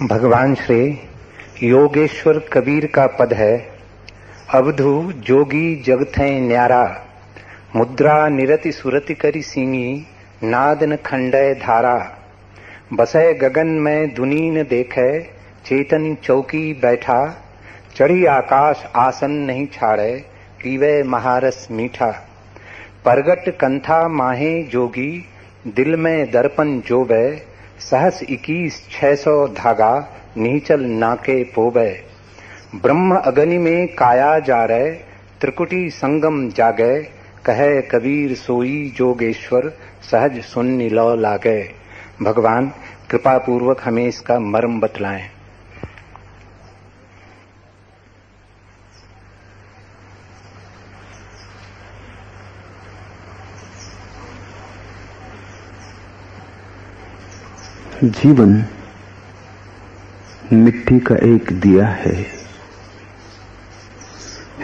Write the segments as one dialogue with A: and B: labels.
A: भगवान श्री योगेश्वर कबीर का पद है, अवधु जोगी जगथें न्यारा, मुद्रा निरति सुरति करी सींगी, नाद न खंडय धारा। बसै गगन में दुनीन देखे, चेतन चौकी बैठा, चढ़ी आकाश आसन नहीं छाड़े, पीवे महारस मीठा। परगट कंथा माहे जोगी, दिल में दर्पण जोबे, सहस 21,600 धागा, नीचल नाके पोबे। ब्रह्म अग्नि में काया जा रहे, त्रिकुटी संगम जागे, कहे कबीर सोई जोगेश्वर, सहज सुन्नि लौ लागे। भगवान कृपा पूर्वक हमें इसका मर्म बतलाएं।
B: जीवन मिट्टी का एक दिया है,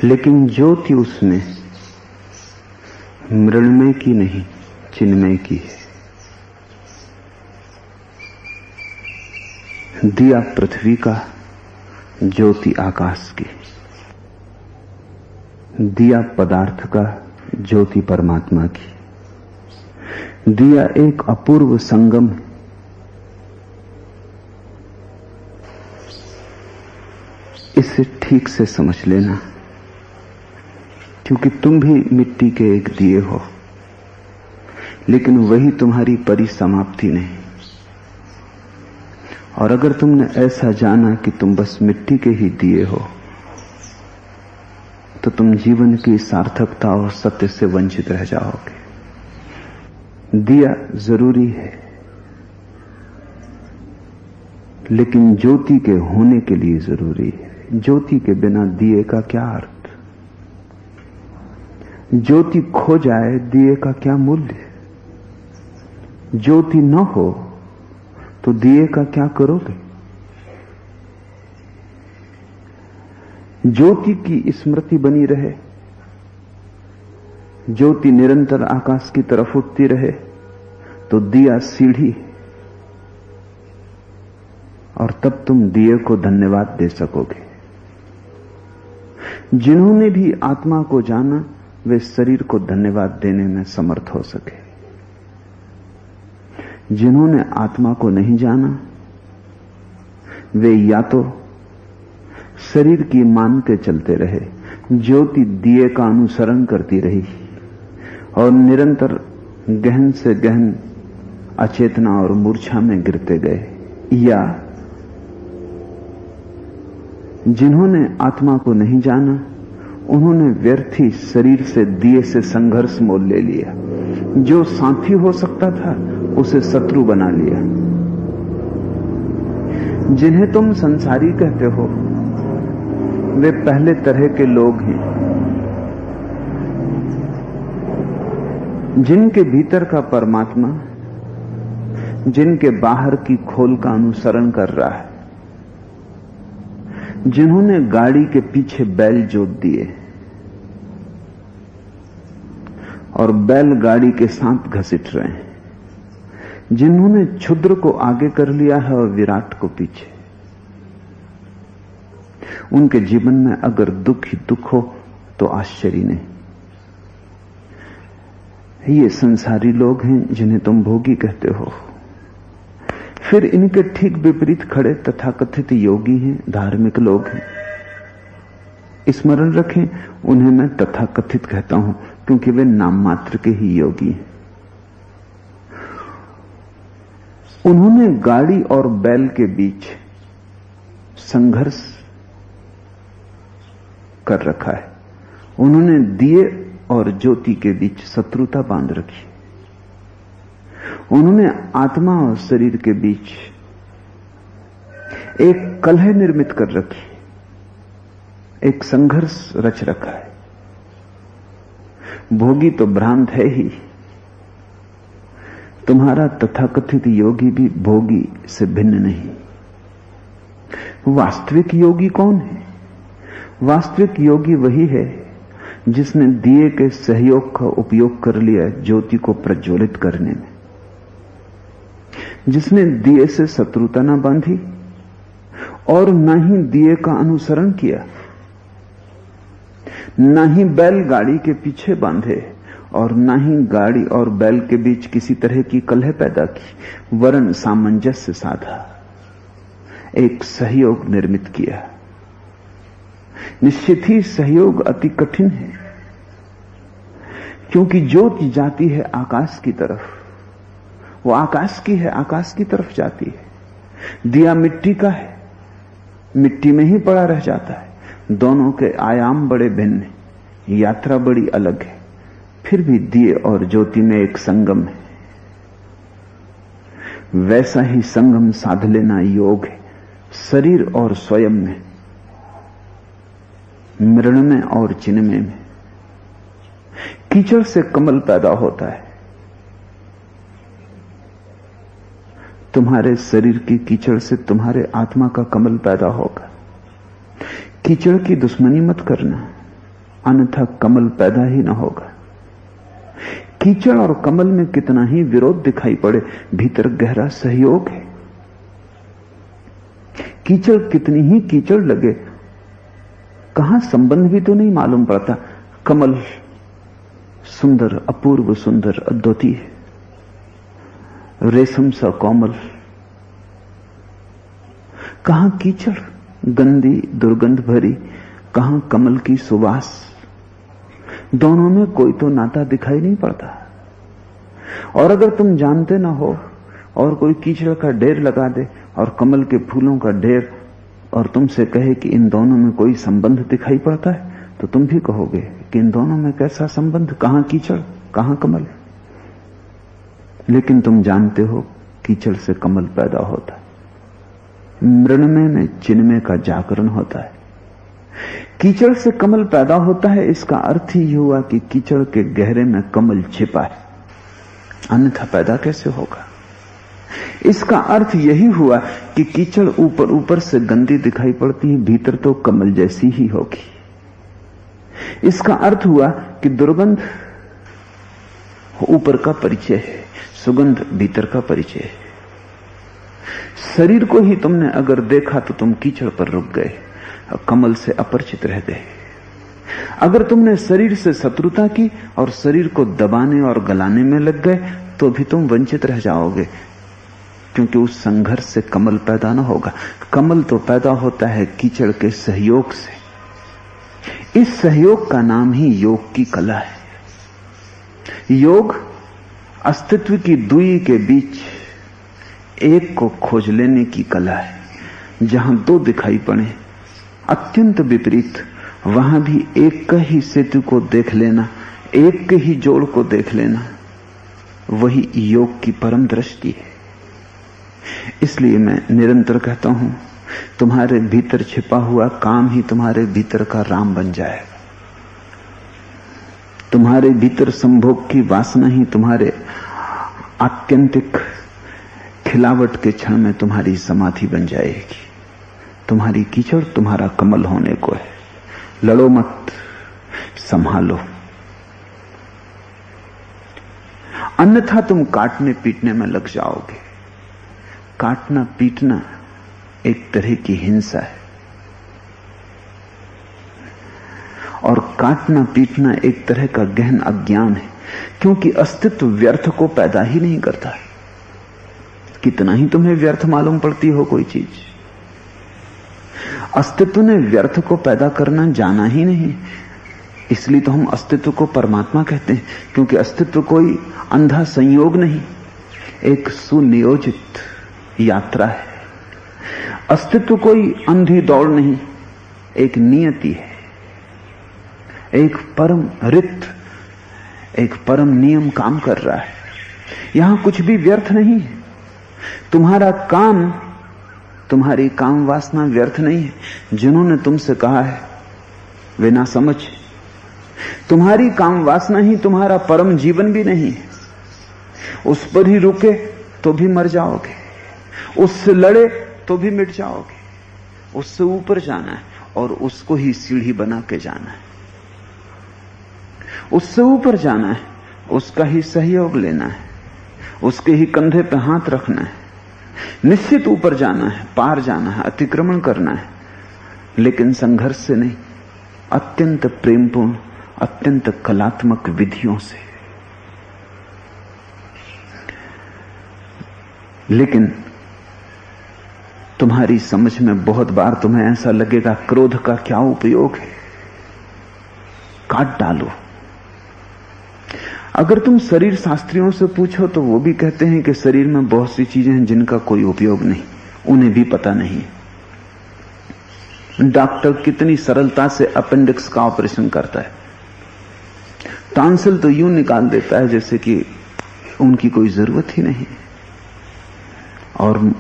B: लेकिन ज्योति उसमें मृण्मय की नहीं, चिन्मय की है। दिया पृथ्वी का, ज्योति आकाश की। दिया पदार्थ का, ज्योति परमात्मा की। दिया एक अपूर्व संगम। इसे ठीक से समझ लेना, क्योंकि तुम भी मिट्टी के एक दिए हो, लेकिन वही तुम्हारी परिसमाप्ति नहीं। और अगर तुमने ऐसा जाना कि तुम बस मिट्टी के ही दिए हो, तो तुम जीवन की सार्थकता और सत्य से वंचित रह जाओगे। दिया जरूरी है, लेकिन ज्योति के होने के लिए जरूरी है। ज्योति के बिना दिए का क्या अर्थ? ज्योति खो जाए, दिए का क्या मूल्य? ज्योति न हो तो दिए का क्या करोगे? ज्योति की स्मृति बनी रहे, ज्योति निरंतर आकाश की तरफ उठती रहे, तो दिया सीढ़ी, और तब तुम दिए को धन्यवाद दे सकोगे। जिन्होंने भी आत्मा को जाना, वे शरीर को धन्यवाद देने में समर्थ हो सके। जिन्होंने आत्मा को नहीं जाना, वे या तो शरीर की मान के चलते रहे, ज्योति दिए का अनुसरण करती रही और निरंतर गहन से गहन अचेतना और मूर्छा में गिरते गए, या जिन्होंने आत्मा को नहीं जाना, उन्होंने व्यर्थ ही शरीर से दिए से संघर्ष मोल ले लिया। जो साथी हो सकता था उसे शत्रु बना लिया। जिन्हें तुम संसारी कहते हो, वे पहले तरह के लोग हैं, जिनके भीतर का परमात्मा जिनके बाहर की खोल का अनुसरण कर रहा है। जिन्होंने गाड़ी के पीछे बैल जोत दिए और बैल गाड़ी के साथ घसीट रहे हैं, जिन्होंने क्षुद्र को आगे कर लिया है और विराट को पीछे, उनके जीवन में अगर दुख ही दुख हो तो आश्चर्य नहीं। ये संसारी लोग हैं जिन्हें तुम भोगी कहते हो। फिर इनके ठीक विपरीत खड़े तथाकथित योगी हैं, धार्मिक लोग हैं। स्मरण रखें, उन्हें मैं तथाकथित कहता हूं क्योंकि वे नाम मात्र के ही योगी हैं। उन्होंने गाड़ी और बैल के बीच संघर्ष कर रखा है। उन्होंने दिए और ज्योति के बीच शत्रुता बांध रखी। उन्होंने आत्मा और शरीर के बीच एक कलह निर्मित कर रखी, एक संघर्ष रच रखा है। भोगी तो भ्रांत है ही, तुम्हारा तथाकथित योगी भी भोगी से भिन्न नहीं। वास्तविक योगी कौन है? वास्तविक योगी वही है जिसने दिए के सहयोग का उपयोग कर लिया ज्योति को प्रज्वलित करने में, जिसने दिए से शत्रुता न बांधी और न ही दिए का अनुसरण किया, न ही बैलगाड़ी के पीछे बांधे और न ही गाड़ी और बैल के बीच किसी तरह की कलह पैदा की, वरन सामंजस्य साधा, एक सहयोग निर्मित किया। निश्चित ही सहयोग अति कठिन है, क्योंकि ज्योति जाती है आकाश की तरफ, वो आकाश की है, आकाश की तरफ जाती है। दिया मिट्टी का है, मिट्टी में ही पड़ा रह जाता है। दोनों के आयाम बड़े भिन्न हैं, यात्रा बड़ी अलग है, फिर भी दिए और ज्योति में एक संगम है। वैसा ही संगम साध लेना योग है, शरीर और स्वयं में, मृण में और चिन्मय में। कीचड़ से कमल पैदा होता है। तुम्हारे शरीर की कीचड़ से तुम्हारे आत्मा का कमल पैदा होगा। कीचड़ की दुश्मनी मत करना, अन्यथा कमल पैदा ही ना होगा। कीचड़ और कमल में कितना ही विरोध दिखाई पड़े, भीतर गहरा सहयोग है। कीचड़ कितनी ही कीचड़ लगे, कहां संबंध भी तो नहीं मालूम पड़ता। कमल सुंदर, अपूर्व सुंदर, अद्वितीय, रेशम सा कोमल, कहां कीचड़ गंदी दुर्गंध भरी, कहां कमल की सुवास। दोनों में कोई तो नाता दिखाई नहीं पड़ता। और अगर तुम जानते ना हो और कोई कीचड़ का ढेर लगा दे और कमल के फूलों का ढेर और तुमसे कहे कि इन दोनों में कोई संबंध दिखाई पड़ता है, तो तुम भी कहोगे कि इन दोनों में कैसा संबंध, कहां कीचड़ कहां कमल। लेकिन तुम जानते हो कीचड़ से कमल पैदा होता है, मृण्मय में चिन्मय का जागरण होता है। कीचड़ से कमल पैदा होता है, इसका अर्थ ही हुआ कि कीचड़ के गहरे में कमल छिपा है, अन्यथा पैदा कैसे होगा। इसका अर्थ यही हुआ कि कीचड़ ऊपर ऊपर से गंदी दिखाई पड़ती है, भीतर तो कमल जैसी ही होगी। इसका अर्थ हुआ कि दुर्गंध ऊपर का परिचय है, सुगंध भीतर का परिचय है। शरीर को ही तुमने अगर देखा तो तुम कीचड़ पर रुक गए, कमल से अपरिचित रह गए। अगर तुमने शरीर से शत्रुता की और शरीर को दबाने और गलाने में लग गए, तो भी तुम वंचित रह जाओगे, क्योंकि उस संघर्ष से कमल पैदा ना होगा। कमल तो पैदा होता है कीचड़ के सहयोग से। इस सहयोग का नाम ही योग की कला है। योग अस्तित्व की दुई के बीच एक को खोज लेने की कला है। जहां दो दिखाई पड़े अत्यंत विपरीत, वहां भी एक का ही सेतु को देख लेना, एक के ही जोड़ को देख लेना, वही योग की परम दृष्टि है। इसलिए मैं निरंतर कहता हूं, तुम्हारे भीतर छिपा हुआ काम ही तुम्हारे भीतर का राम बन जाएगा। तुम्हारे भीतर संभोग की वासना ही तुम्हारे आत्यंतिक खिलावट के क्षण में तुम्हारी समाधि बन जाएगी। तुम्हारी कीचड़ तुम्हारा कमल होने को है। लड़ो मत, संभालो, अन्यथा तुम काटने पीटने में लग जाओगे। काटना पीटना एक तरह की हिंसा है, और काटना पीटना एक तरह का गहन अज्ञान है, क्योंकि अस्तित्व व्यर्थ को पैदा ही नहीं करता है। कितना ही तुम्हें व्यर्थ मालूम पड़ती हो कोई चीज, अस्तित्व ने व्यर्थ को पैदा करना जाना ही नहीं। इसलिए तो हम अस्तित्व को परमात्मा कहते हैं, क्योंकि अस्तित्व कोई अंधा संयोग नहीं, एक सुनियोजित यात्रा है। अस्तित्व कोई अंधी दौड़ नहीं, एक नियति है, एक परम रित, एक परम नियम काम कर रहा है। यहां कुछ भी व्यर्थ नहीं है। तुम्हारा काम, तुम्हारी काम वासना व्यर्थ नहीं है। जिन्होंने तुमसे कहा है वे ना समझ। तुम्हारी काम वासना ही तुम्हारा परम जीवन भी नहीं है। उस पर ही रुके तो भी मर जाओगे, उससे लड़े तो भी मिट जाओगे। उससे ऊपर जाना है और उसको ही सीढ़ी बना के जाना है। उससे ऊपर जाना है, उसका ही सहयोग लेना है, उसके ही कंधे पे हाथ रखना है। निश्चित ऊपर जाना है, पार जाना है, अतिक्रमण करना है, लेकिन संघर्ष से नहीं, अत्यंत प्रेमपूर्ण, अत्यंत कलात्मक विधियों से। लेकिन तुम्हारी समझ में बहुत बार तुम्हें ऐसा लगेगा क्रोध का क्या उपयोग है, काट डालो। अगर तुम शरीर शास्त्रियों से पूछो तो वो भी कहते हैं कि शरीर में बहुत सी चीजें हैं जिनका कोई उपयोग नहीं, उन्हें भी पता नहीं। डॉक्टर कितनी सरलता से अपेंडिक्स का ऑपरेशन करता है, टॉन्सिल तो यूं निकाल देता है जैसे कि उनकी कोई जरूरत ही नहीं। और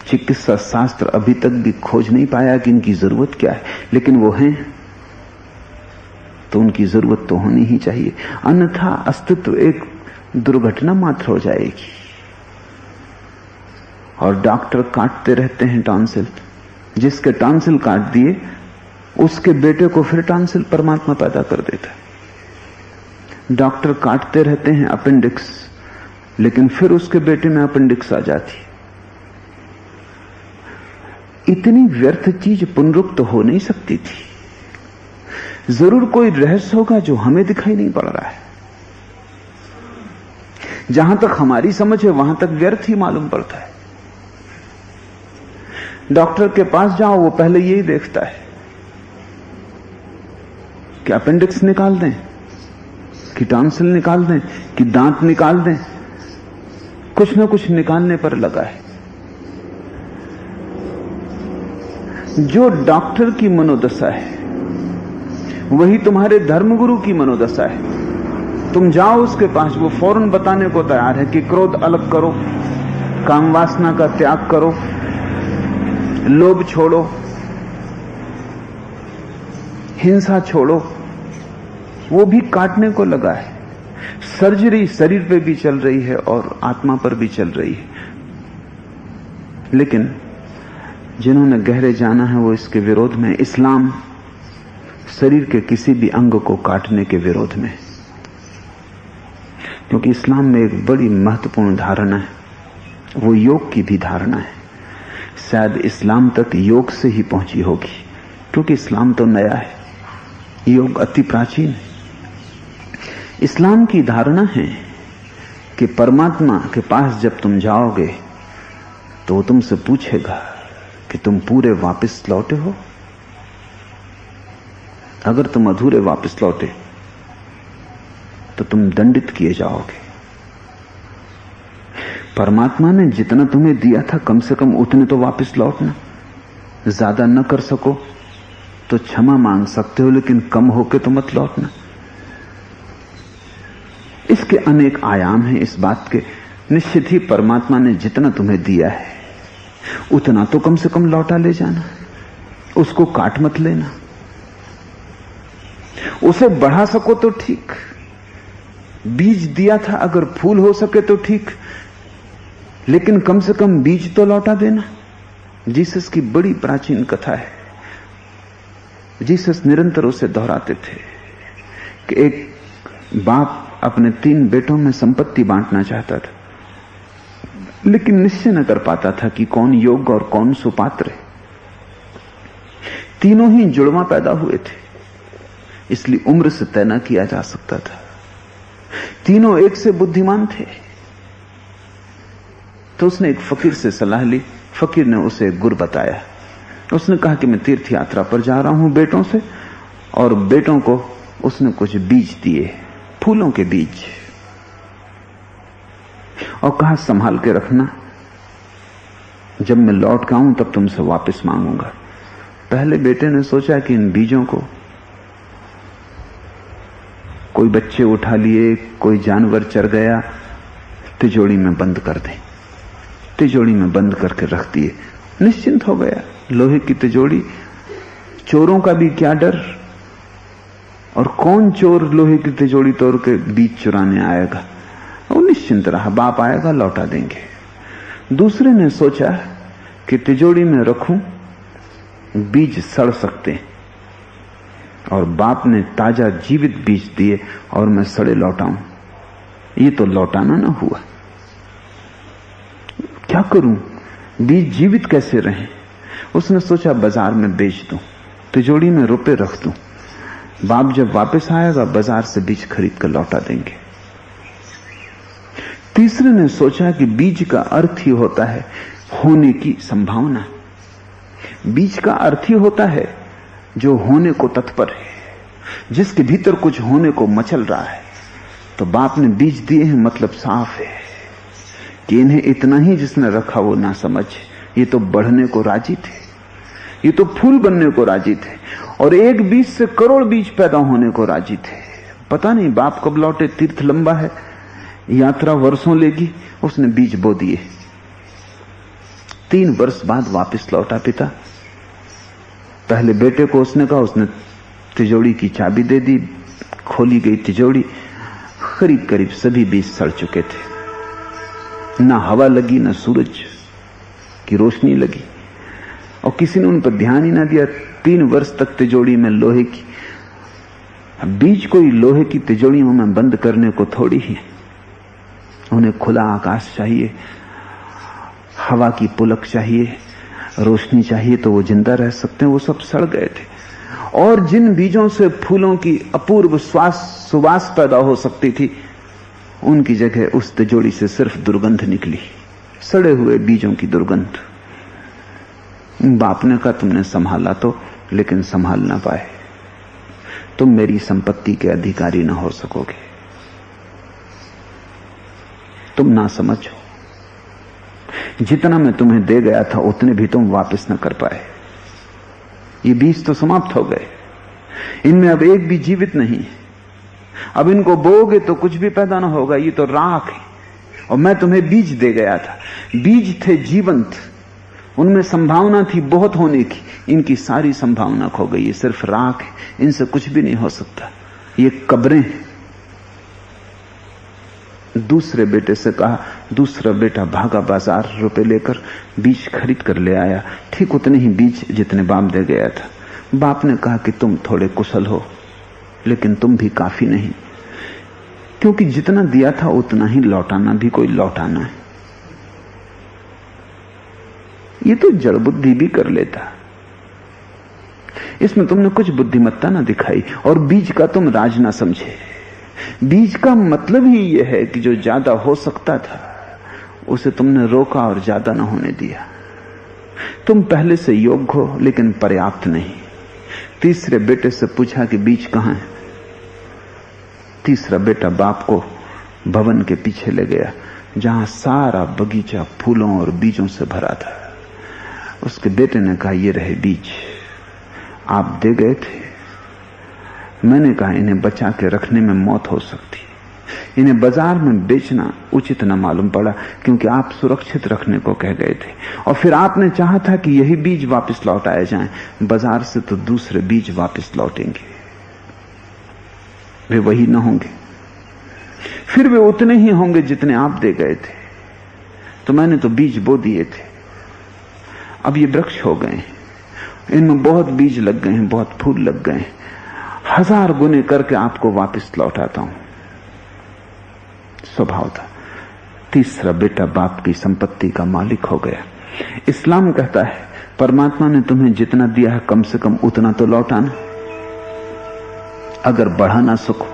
B: चिकित्सा शास्त्र अभी तक भी खोज नहीं पाया कि इनकी जरूरत क्या है, लेकिन वो हैं तो उनकी जरूरत तो होनी ही चाहिए, अन्यथा अस्तित्व एक दुर्घटना मात्र हो जाएगी। और डॉक्टर काटते रहते हैं टॉन्सिल, जिसके टॉन्सिल काट दिए उसके बेटे को फिर टॉन्सिल परमात्मा पैदा कर देता है। डॉक्टर काटते रहते हैं अपेंडिक्स, लेकिन फिर उसके बेटे में अपेंडिक्स आ जाती। इतनी व्यर्थ चीज पुनरुक्त हो नहीं सकती थी। जरूर कोई रहस्य होगा जो हमें दिखाई नहीं पड़ रहा है। जहां तक हमारी समझ है वहां तक व्यर्थ ही मालूम पड़ता है। डॉक्टर के पास जाओ, वो पहले यही देखता है कि अपेंडिक्स निकाल दें, कि टॉन्सिल निकाल दें, कि दांत निकाल दें। कुछ न कुछ निकालने पर लगा है। जो डॉक्टर की मनोदशा है वही तुम्हारे धर्मगुरु की मनोदशा है। तुम जाओ उसके पास, वो फौरन बताने को तैयार है कि क्रोध अलग करो, काम वासना का त्याग करो, लोभ छोड़ो, हिंसा छोड़ो। वो भी काटने को लगा है। सर्जरी शरीर पे भी चल रही है और आत्मा पर भी चल रही है। लेकिन जिन्होंने गहरे जाना है वो इसके विरोध में। इस्लाम शरीर के किसी भी अंग को काटने के विरोध में, क्योंकि इस्लाम में एक बड़ी महत्वपूर्ण धारणा है, वो योग की भी धारणा है। शायद इस्लाम तक योग से ही पहुंची होगी, क्योंकि इस्लाम तो नया है, योग अति प्राचीन है। इस्लाम की धारणा है कि परमात्मा के पास जब तुम जाओगे तो वो तुमसे पूछेगा कि तुम पूरे वापस लौटे हो। अगर तुम अधूरे वापस लौटे तो तुम दंडित किए जाओगे। परमात्मा ने जितना तुम्हें दिया था कम से कम उतने तो वापस लौटना। ज्यादा न कर सको तो क्षमा मांग सकते हो, लेकिन कम होके तो मत लौटना। इसके अनेक आयाम हैं इस बात के। निश्चित ही परमात्मा ने जितना तुम्हें दिया है उतना तो कम से कम लौटा ले जाना, उसको काट मत लेना। उसे बढ़ा सको तो ठीक, बीज दिया था अगर फूल हो सके तो ठीक, लेकिन कम से कम बीज तो लौटा देना। जीसस की बड़ी प्राचीन कथा है। जीसस निरंतर उसे दोहराते थे कि एक बाप अपने 3 बेटों में संपत्ति बांटना चाहता था, लेकिन निश्चय न कर पाता था कि कौन योग्य और कौन सुपात्र है। तीनों ही जुड़वा पैदा हुए थे, इसलिए उम्र से तय न किया जा सकता था। तीनों एक से बुद्धिमान थे। तो उसने एक फकीर से सलाह ली। फकीर ने उसे गुर बताया। उसने कहा कि मैं तीर्थ यात्रा पर जा रहा हूं बेटों से, और बेटों को उसने कुछ बीज दिए, फूलों के बीज, और कहा संभाल के रखना, जब मैं लौट के आऊं तब तुमसे वापस मांगूंगा। पहले बेटे ने सोचा कि इन बीजों को कोई बच्चे उठा लिए, कोई जानवर चर गया, तिजोरी में बंद कर दें। तिजोरी में बंद करके रख दिए, निश्चिंत हो गया। लोहे की तिजोरी, चोरों का भी क्या डर, और कौन चोर लोहे की तिजोरी तोड़ के बीज चुराने आएगा। वो निश्चिंत रहा, बाप आएगा लौटा देंगे। दूसरे ने सोचा कि तिजोरी में रखूं, बीज सड़ सकते हैं, और बाप ने ताजा जीवित बीज दिए और मैं सड़े लौटाऊं। ये तो लौटाना ना हुआ। क्या करूं, बीज जीवित कैसे रहें। उसने सोचा बाजार में बेच दूं, तिजोरी में रुपए रख दूं, बाप जब वापस आएगा बाजार से बीज खरीद कर लौटा देंगे। तीसरे ने सोचा कि बीज का अर्थ ही होता है होने की संभावना। बीज का अर्थ ही होता है जो होने को तत्पर है, जिसके भीतर कुछ होने को मचल रहा है। तो बाप ने बीज दिए हैं, मतलब साफ है कि इन्हें इतना ही जिसने रखा वो ना समझ, ये तो बढ़ने को राजी थे, ये तो फूल बनने को राजी थे, और एक बीज से करोड़ बीज पैदा होने को राजी थे। पता नहीं बाप कब लौटे, तीर्थ लंबा है, यात्रा वर्षों लेगी। उसने बीज बो दिए। 3 वर्ष बाद वापस लौटा पिता। पहले बेटे को उसने कहा, उसने तिजोरी की चाबी दे दी। खोली गई तिजोरी, करीब करीब सभी बीज सड़ चुके थे। ना हवा लगी, ना सूरज की रोशनी लगी, और किसी ने उन पर ध्यान ही ना दिया। 3 वर्ष तक तिजोरी में लोहे की, बीज कोई लोहे की तिजोरियों में बंद करने को थोड़ी ही। उन्हें खुला आकाश चाहिए, हवा की पुलक चाहिए, रोशनी चाहिए, तो वो जिंदा रह सकते हैं। वो सब सड़ गए थे। और जिन बीजों से फूलों की अपूर्व सुवास पैदा हो सकती थी, उनकी जगह उस तिजोरी से सिर्फ दुर्गंध निकली, सड़े हुए बीजों की दुर्गंध। बाप ने कहा, तुमने संभाला तो, लेकिन संभाल ना पाए। तुम मेरी संपत्ति के अधिकारी ना हो सकोगे, तुम ना समझो। जितना मैं तुम्हें दे गया था उतने भी तुम वापस न कर पाए। ये बीज तो समाप्त हो गए, इनमें अब एक भी जीवित नहीं। अब इनको बोओगे तो कुछ भी पैदा ना होगा, ये तो राख है। और मैं तुम्हें बीज दे गया था, बीज थे जीवंत, उनमें संभावना थी बहुत होने की। इनकी सारी संभावना खो गई, ये सिर्फ राख है, इनसे कुछ भी नहीं हो सकता, ये कब्रें हैं। दूसरे बेटे से कहा। दूसरा बेटा भागा बाजार, रुपए लेकर बीज खरीद कर ले आया, ठीक उतने ही बीज जितने बाप दे गया था। बाप ने कहा कि तुम थोड़े कुशल हो, लेकिन तुम भी काफी नहीं, क्योंकि जितना दिया था उतना ही लौटाना भी कोई लौटाना है। ये तो जड़ बुद्धि भी कर लेता, इसमें तुमने कुछ बुद्धिमत्ता ना दिखाई, और बीज का तुम राज ना समझे। बीज का मतलब ही यह है कि जो ज्यादा हो सकता था उसे तुमने रोका और ज्यादा ना होने दिया। तुम पहले से योग्य हो, लेकिन पर्याप्त नहीं। तीसरे बेटे से पूछा कि बीज कहां है। तीसरा बेटा बाप को भवन के पीछे ले गया, जहां सारा बगीचा फूलों और बीजों से भरा था। उसके बेटे ने कहा, ये रहे बीज, आप दे गए थे। मैंने कहा, इन्हें बचा के रखने में मौत हो सकती, इन्हें बाजार में बेचना उचित न मालूम पड़ा, क्योंकि आप सुरक्षित रखने को कह गए थे। और फिर आपने चाहा था कि यही बीज वापस लौटाए जाएं। बाजार से तो दूसरे बीज वापस लौटेंगे, वे वही न होंगे, फिर वे उतने ही होंगे जितने आप दे गए थे। तो मैंने तो बीज बो दिए थे, अब ये वृक्ष हो गए, इनमें बहुत बीज लग गए हैं, बहुत फूल लग गए हैं। 1000 गुने करके आपको वापस लौटाता हूं। स्वभाव था। तीसरा बेटा बाप की संपत्ति का मालिक हो गया। इस्लाम कहता है, परमात्मा ने तुम्हें जितना दिया है कम से कम उतना तो लौटाना। अगर बढ़ा ना सको,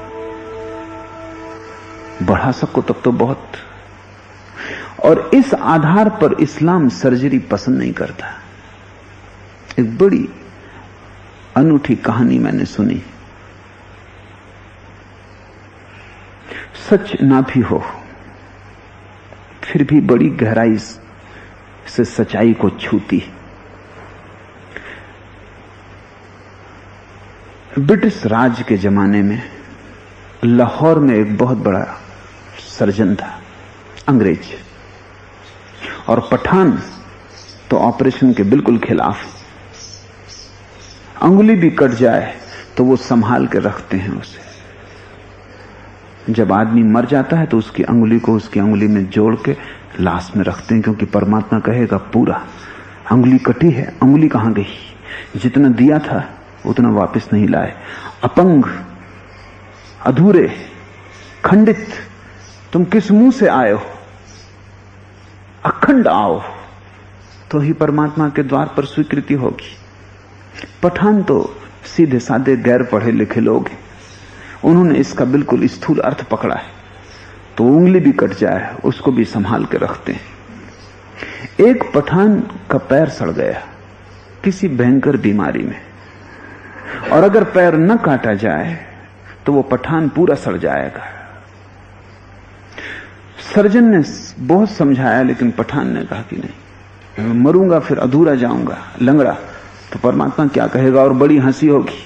B: बढ़ा सको तब तो बहुत। और इस आधार पर इस्लाम सर्जरी पसंद नहीं करता। एक बड़ी अनूठी कहानी मैंने सुनी, सच ना भी हो फिर भी बड़ी गहराई से सच्चाई को छूती। ब्रिटिश राज के जमाने में लाहौर में एक बहुत बड़ा सर्जन था, अंग्रेज, और पठान तो ऑपरेशन के बिल्कुल खिलाफ। अंगुली भी कट जाए तो वो संभाल के रखते हैं उसे। जब आदमी मर जाता है तो उसकी अंगुली को उसकी अंगुली में जोड़ के लाश में रखते हैं, क्योंकि परमात्मा कहेगा पूरा। अंगुली कटी है, अंगुली कहां गई? जितना दिया था उतना वापस नहीं लाए। अपंग, अधूरे, खंडित, तुम किस मुंह से आए हो? अखंड आओ तो ही परमात्मा के द्वार पर स्वीकृति होगी। पठान तो सीधे साधे गैर पढ़े लिखे लोग हैं, उन्होंने इसका बिल्कुल स्थूल अर्थ पकड़ा है, तो उंगली भी कट जाए उसको भी संभाल के रखते हैं। एक पठान का पैर सड़ गया किसी भयंकर बीमारी में, और अगर पैर न काटा जाए तो वो पठान पूरा सड़ जाएगा। सर्जन ने बहुत समझाया, लेकिन पठान ने कहा कि नहीं, मैं मरूंगा फिर अधूरा जाऊंगा, लंगड़ा, तो परमात्मा क्या कहेगा, और बड़ी हंसी होगी।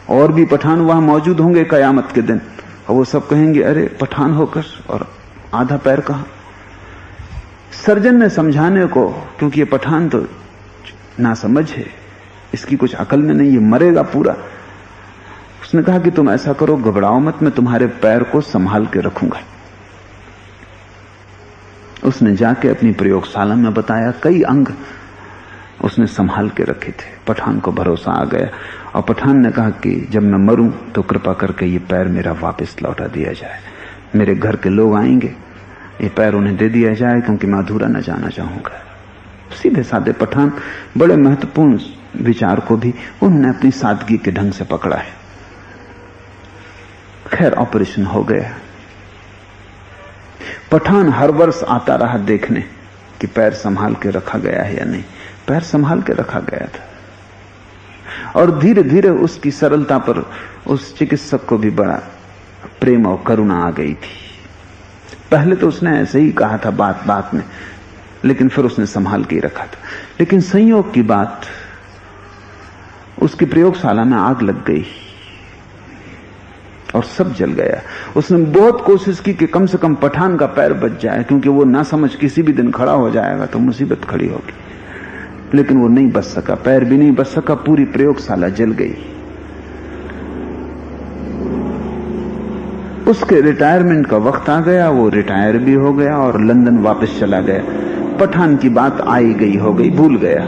B: और भी पठान वहां मौजूद होंगे कयामत के दिन, और वो सब कहेंगे अरे पठान होकर और आधा पैर कहां। सर्जन ने समझाने को, क्योंकि ये पठान तो ना समझ है, इसकी कुछ अकल में नहीं, ये मरेगा पूरा, उसने कहा कि तुम ऐसा करो, घबराओ मत, मैं तुम्हारे पैर को संभाल के रखूंगा। उसने जाके अपनी प्रयोगशाला में बताया, कई अंग उसने संभाल के रखे थे। पठान को भरोसा आ गया, और पठान ने कहा कि जब मैं मरूं तो कृपा करके ये पैर मेरा वापस लौटा दिया जाए, मेरे घर के लोग आएंगे, ये पैर उन्हें दे दिया जाए, क्योंकि मैं अधूरा न जाना चाहूंगा। सीधे साधे पठान, बड़े महत्वपूर्ण विचार को भी उन्होंने अपनी सादगी के ढंग से पकड़ा है। खैर ऑपरेशन हो गया। पठान हर वर्ष आता रहा देखने कि पैर संभाल के रखा गया है या नहीं। पैर संभाल के रखा गया था, और धीरे धीरे उसकी सरलता पर उस चिकित्सक को भी बड़ा प्रेम और करुणा आ गई थी। पहले तो उसने ऐसे ही कहा था बात बात में, लेकिन फिर उसने संभाल के ही रखा था। लेकिन संयोग की बात, उसकी प्रयोगशाला में आग लग गई और सब जल गया। उसने बहुत कोशिश की कि कम से कम पठान का पैर बच जाए, क्योंकि वो ना समझ किसी भी दिन खड़ा हो जाएगा तो मुसीबत खड़ी होगी, लेकिन वो नहीं बच सका, पैर भी नहीं बच सका, पूरी प्रयोगशाला जल गई। उसके रिटायरमेंट का वक्त आ गया, वो रिटायर भी हो गया और लंदन वापस चला गया। पठान की बात आई गई हो गई, भूल गया।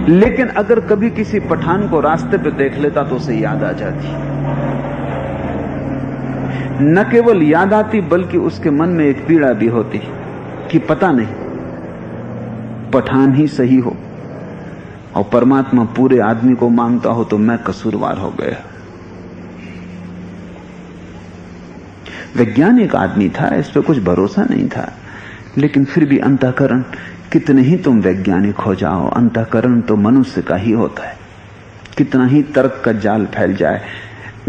B: लेकिन अगर कभी किसी पठान को रास्ते पे देख लेता तो उसे याद आ जाती। न केवल याद आती, बल्कि उसके मन में एक पीड़ा भी होती कि पता नहीं पठान ही सही हो और परमात्मा पूरे आदमी को मांगता हो तो मैं कसूरवार हो गया। वैज्ञानिक आदमी था, इस पर कुछ भरोसा नहीं था, लेकिन फिर भी अंतःकरण, कितने ही तुम वैज्ञानिक हो जाओ, अंतःकरण तो मनुष्य का ही होता है। कितना ही तर्क का जाल फैल जाए,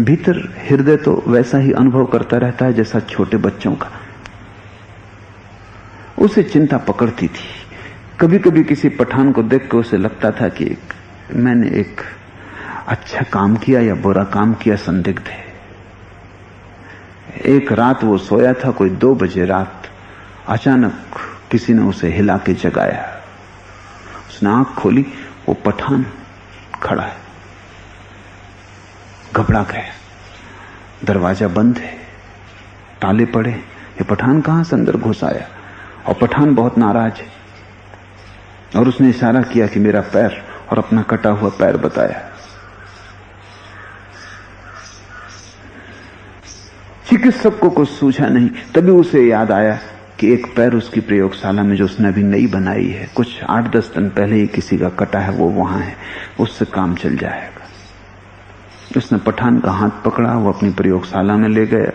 B: भीतर हृदय तो वैसा ही अनुभव करता रहता है जैसा छोटे बच्चों का। उसे चिंता पकड़ती थी। कभी कभी किसी पठान को देख के उसे लगता था कि मैंने एक अच्छा काम किया या बुरा काम किया, संदिग्ध है। एक रात वो सोया था, कोई 2 बजे रात, अचानक किसी ने उसे हिला के जगाया। उसने आंख खोली, वो पठान खड़ा है। घबरा गया, दरवाजा बंद है, ताले पड़े, ये पठान कहां से अंदर घुस आया? और पठान बहुत नाराज है, और उसने इशारा किया कि मेरा पैर, और अपना कटा हुआ पैर बताया। चिकित्सक को कुछ सूझा नहीं, तभी उसे याद आया कि एक पैर उसकी प्रयोगशाला में जो उसने अभी नई बनाई है, कुछ 8-10 दिन पहले ही किसी का कटा है, वो वहां है, उससे काम चल जाएगा। उसने पठान का हाथ पकड़ा, वो अपनी प्रयोगशाला में ले गया।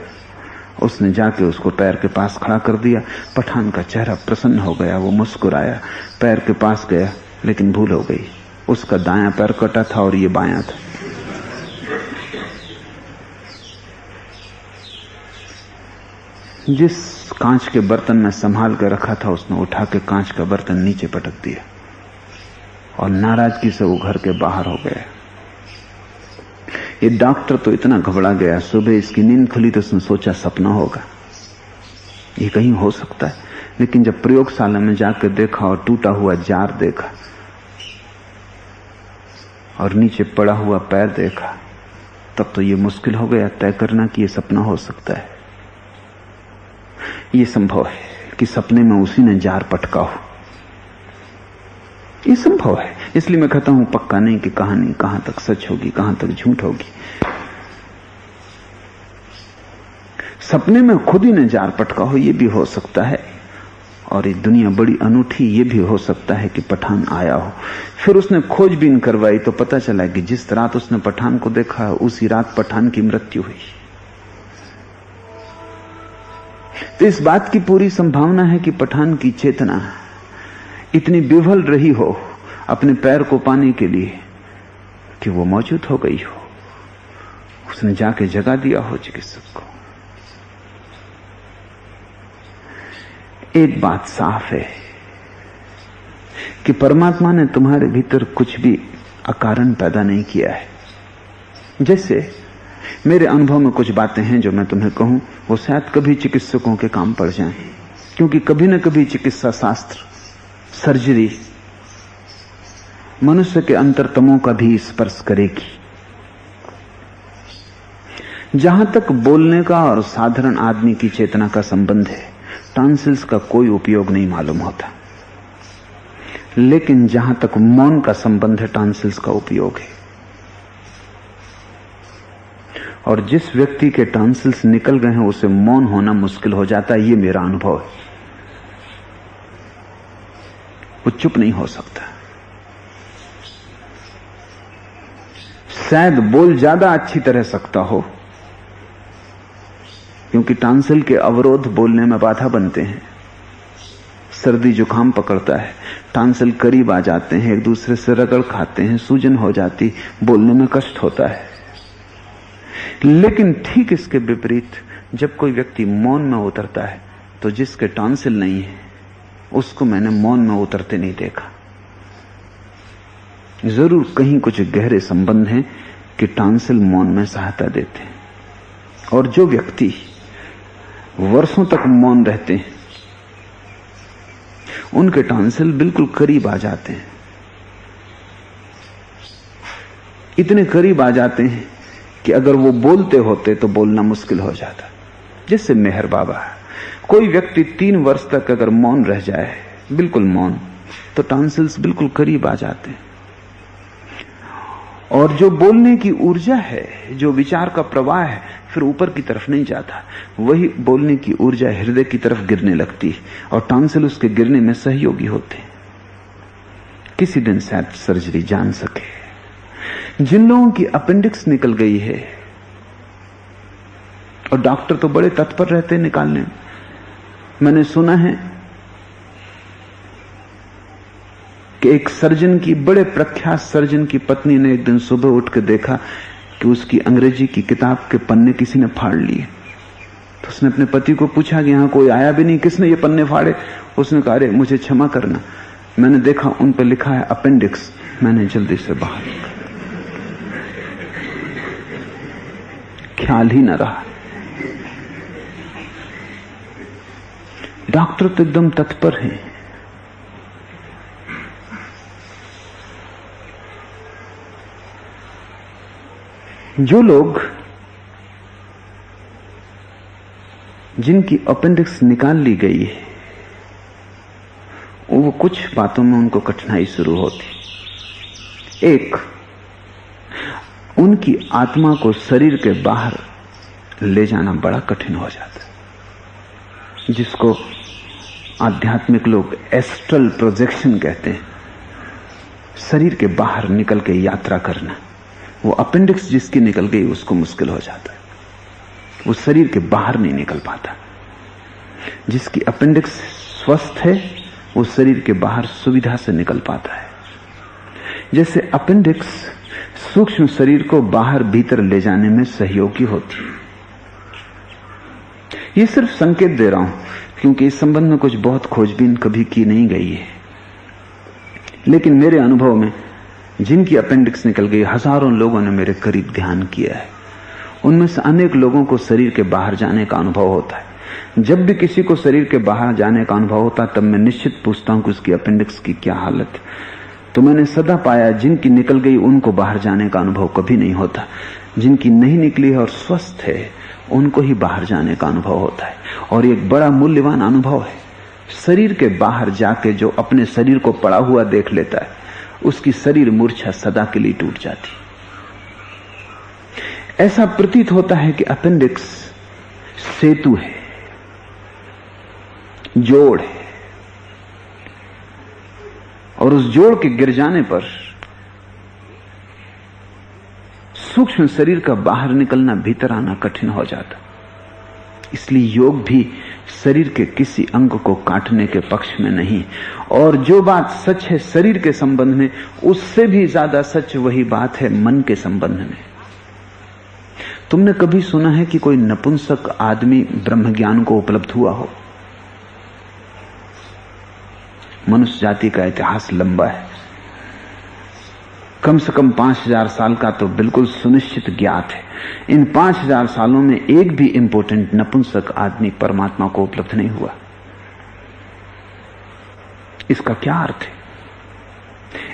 B: उसने जाके उसको पैर के पास खड़ा कर दिया। पठान का चेहरा प्रसन्न हो गया, वो मुस्कुराया, पैर के पास गया, लेकिन भूल हो गई, उसका दायां पैर कटा था और ये बायां था। जिस कांच के बर्तन में संभाल कर रखा था, उसने उठा के कांच का बर्तन नीचे पटक दिया और नाराजगी से वो घर के बाहर हो गया। ये डॉक्टर तो इतना घबरा गया, सुबह इसकी नींद खुली तो उसने सोचा सपना होगा, ये कहीं हो सकता है। लेकिन जब प्रयोगशाला में जाकर देखा और टूटा हुआ जार देखा और नीचे पड़ा हुआ पैर देखा, तब तो ये मुश्किल हो गया तय करना कि ये सपना हो सकता है। ये संभव है कि सपने में उसी ने जार पटका हो, ये संभव है। इसलिए मैं कहता हूं पक्का नहीं कि कहानी कहां तक सच होगी, कहां तक झूठ होगी। सपने में खुद ही ने जार पटका हो, ये भी हो सकता है। और ये दुनिया बड़ी अनूठी, ये भी हो सकता है कि पठान आया हो। फिर उसने खोजबीन करवाई तो पता चला कि जिस रात उसने पठान को देखा उसी रात पठान की मृत्यु हुई। तो इस बात की पूरी संभावना है कि पठान की चेतना इतनी विवल रही हो अपने पैर को पाने के लिए कि वो मौजूद हो गई हो। उसने जाके जगा दिया हो चिकित्सक को। एक बात साफ है कि परमात्मा ने तुम्हारे भीतर कुछ भी अकारण पैदा नहीं किया है। जैसे मेरे अनुभव में कुछ बातें हैं जो मैं तुम्हें कहूं, वो शायद कभी चिकित्सकों के काम पड़ जाएं, क्योंकि कभी न कभी चिकित्सा शास्त्र, सर्जरी मनुष्य के अंतरतमों का भी स्पर्श करेगी। जहां तक बोलने का और साधारण आदमी की चेतना का संबंध है, टॉन्सिल्स का कोई उपयोग नहीं मालूम होता, लेकिन जहां तक मौन का संबंध है, टॉन्सिल्स का उपयोग है। और जिस व्यक्ति के टॉन्सिल्स निकल गए हैं उसे मौन होना मुश्किल हो जाता है, ये मेरा अनुभव है। वो चुप नहीं हो सकता। शायद बोल ज्यादा अच्छी तरह सकता हो, क्योंकि टॉन्सिल के अवरोध बोलने में बाधा बनते हैं। सर्दी जुकाम पकड़ता है, टॉन्सिल करीब आ जाते हैं, एक दूसरे से रगड़ खाते हैं, सूजन हो जाती, बोलने में कष्ट होता है। लेकिन ठीक इसके विपरीत जब कोई व्यक्ति मौन में उतरता है तो जिसके टॉन्सिल नहीं है उसको मैंने मौन में उतरते नहीं देखा। जरूर कहीं कुछ गहरे संबंध हैं कि टॉन्सिल मौन में सहायता देते हैं। और जो व्यक्ति वर्षों तक मौन रहते हैं उनके टॉन्सिल बिल्कुल करीब आ जाते हैं, इतने करीब आ जाते हैं कि अगर वो बोलते होते तो बोलना मुश्किल हो जाता। जैसे मेहर बाबा, कोई व्यक्ति 3 वर्ष तक अगर मौन रह जाए, बिल्कुल मौन, तो टॉन्सिल्स बिल्कुल करीब आ जाते हैं। और जो बोलने की ऊर्जा है, जो विचार का प्रवाह है, फिर ऊपर की तरफ नहीं जाता, वही बोलने की ऊर्जा हृदय की तरफ गिरने लगती है और टॉन्सिल उसके गिरने में सहयोगी होते हैं। किसी दिन शायद सर्जरी जान सके। जिन लोगों की अपेंडिक्स निकल गई है, और डॉक्टर तो बड़े तत्पर रहते हैं निकालने में, मैंने सुना है कि एक सर्जन की, बड़े प्रख्यात सर्जन की पत्नी ने एक दिन सुबह उठ के देखा कि उसकी अंग्रेजी की किताब के पन्ने किसी ने फाड़ लिए। तो उसने अपने पति को पूछा कि यहां कोई आया भी नहीं, किसने ये पन्ने फाड़े? उसने कहा, अरे मुझे क्षमा करना, मैंने देखा उन पर लिखा है अपेंडिक्स, मैंने जल्दी से बाहर निकाला, ख्याल ही न रहा। डॉक्टर तो एकदम तत्पर हैं। जो लोग, जिनकी अपेंडिक्स निकाल ली गई है, वो कुछ बातों में उनको कठिनाई शुरू होती। एक, उनकी आत्मा को शरीर के बाहर ले जाना बड़ा कठिन हो जाता है, जिसको आध्यात्मिक लोग एस्ट्रल प्रोजेक्शन कहते हैं। शरीर के बाहर निकल के यात्रा करना, वो अपेंडिक्स जिसकी निकल गई उसको मुश्किल हो जाता है, वो शरीर के बाहर नहीं निकल पाता। जिसकी अपेंडिक्स स्वस्थ है वो शरीर के बाहर सुविधा से निकल पाता है। जैसे अपेंडिक्स सूक्ष्म शरीर को बाहर भीतर ले जाने में सहयोगी होती है। ये सिर्फ संकेत दे रहा हूं क्योंकि इस संबंध में कुछ बहुत खोजबीन कभी की नहीं गई है, लेकिन मेरे अनुभव में जिनकी अपेंडिक्स निकल गई, हजारों लोगों ने मेरे करीब ध्यान किया है। उनमें से अनेक लोगों को शरीर के बाहर जाने का अनुभव होता है। जब भी किसी को शरीर के बाहर जाने का अनुभव होता है तब मैं निश्चित पूछता हूं कि उसकी अपेंडिक्स की क्या हालत है। तो मैंने सदा पाया जिनकी निकल गई उनको बाहर जाने का अनुभव कभी नहीं होता, जिनकी नहीं निकली है और स्वस्थ है उनको ही बाहर जाने का अनुभव होता है। और एक बड़ा मूल्यवान अनुभव है। शरीर के बाहर जाके जो अपने शरीर को पड़ा हुआ देख लेता है उसकी शरीर मूर्छा सदा के लिए टूट जाती। ऐसा प्रतीत होता है कि अपेंडिक्स सेतु है, जोड़ है, और उस जोड़ के गिर जाने पर सूक्ष्म शरीर का बाहर निकलना, भीतर आना कठिन हो जाता। इसलिए योग भी शरीर के किसी अंग को काटने के पक्ष में नहीं। और जो बात सच है शरीर के संबंध में, उससे भी ज्यादा सच वही बात है मन के संबंध में। तुमने कभी सुना है कि कोई नपुंसक आदमी ब्रह्म ज्ञान को उपलब्ध हुआ हो? मनुष्य जाति का इतिहास लंबा है, कम से कम 5000 साल का तो बिल्कुल सुनिश्चित ज्ञात है। इन 5000 सालों में एक भी इंपोर्टेंट नपुंसक आदमी परमात्मा को उपलब्ध नहीं हुआ। इसका क्या अर्थ है?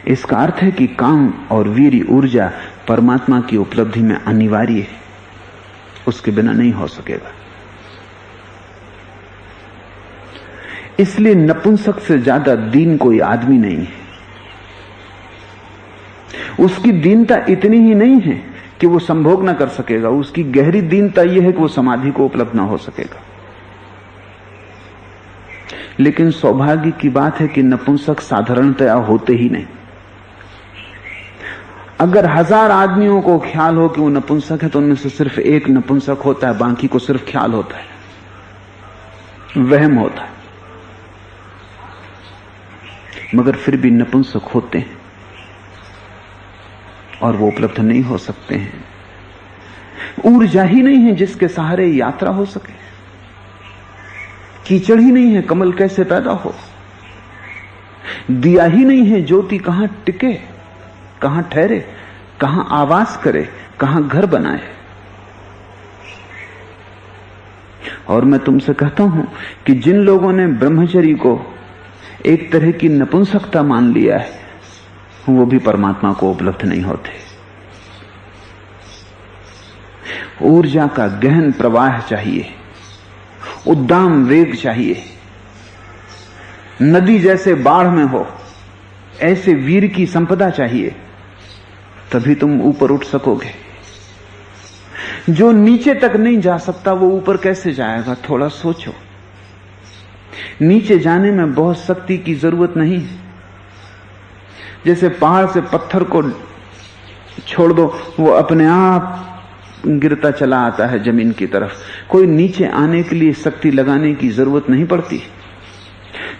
B: इसका अर्थ है कि काम और वीर ऊर्जा परमात्मा की उपलब्धि में अनिवार्य है, उसके बिना नहीं हो सकेगा। इसलिए नपुंसक से ज्यादा दीन कोई आदमी नहीं है। उसकी दीनता इतनी ही नहीं है कि वो संभोग न कर सकेगा, उसकी गहरी दीनता यह है कि वो समाधि को उपलब्ध न हो सकेगा। लेकिन सौभाग्य की बात है कि नपुंसक साधारणतया होते ही नहीं। अगर 1000 आदमियों को ख्याल हो कि वो नपुंसक है, तो उनमें से सिर्फ एक नपुंसक होता है, बाकी को सिर्फ ख्याल होता है, वहम होता है। मगर फिर भी नपुंसक होते हैं और वो उपलब्ध नहीं हो सकते हैं। ऊर्जा ही नहीं है जिसके सहारे यात्रा हो सके, कीचड़ ही नहीं है, कमल कैसे पैदा हो, दिया ही नहीं है, ज्योति कहां टिके, कहां ठहरे, कहां आवास करे, कहां घर बनाए। और मैं तुमसे कहता हूं कि जिन लोगों ने ब्रह्मचर्य को एक तरह की नपुंसकता मान लिया है, वो भी परमात्मा को उपलब्ध नहीं होते। ऊर्जा का गहन प्रवाह चाहिए, उद्दाम वेग चाहिए, नदी जैसे बाढ़ में हो ऐसे वीर की संपदा चाहिए, तभी तुम ऊपर उठ सकोगे। जो नीचे तक नहीं जा सकता वो ऊपर कैसे जाएगा? थोड़ा सोचो। नीचे जाने में बहुत शक्ति की जरूरत नहीं है। जैसे पहाड़ से पत्थर को छोड़ दो, वो अपने आप गिरता चला आता है जमीन की तरफ। कोई नीचे आने के लिए शक्ति लगाने की जरूरत नहीं पड़ती।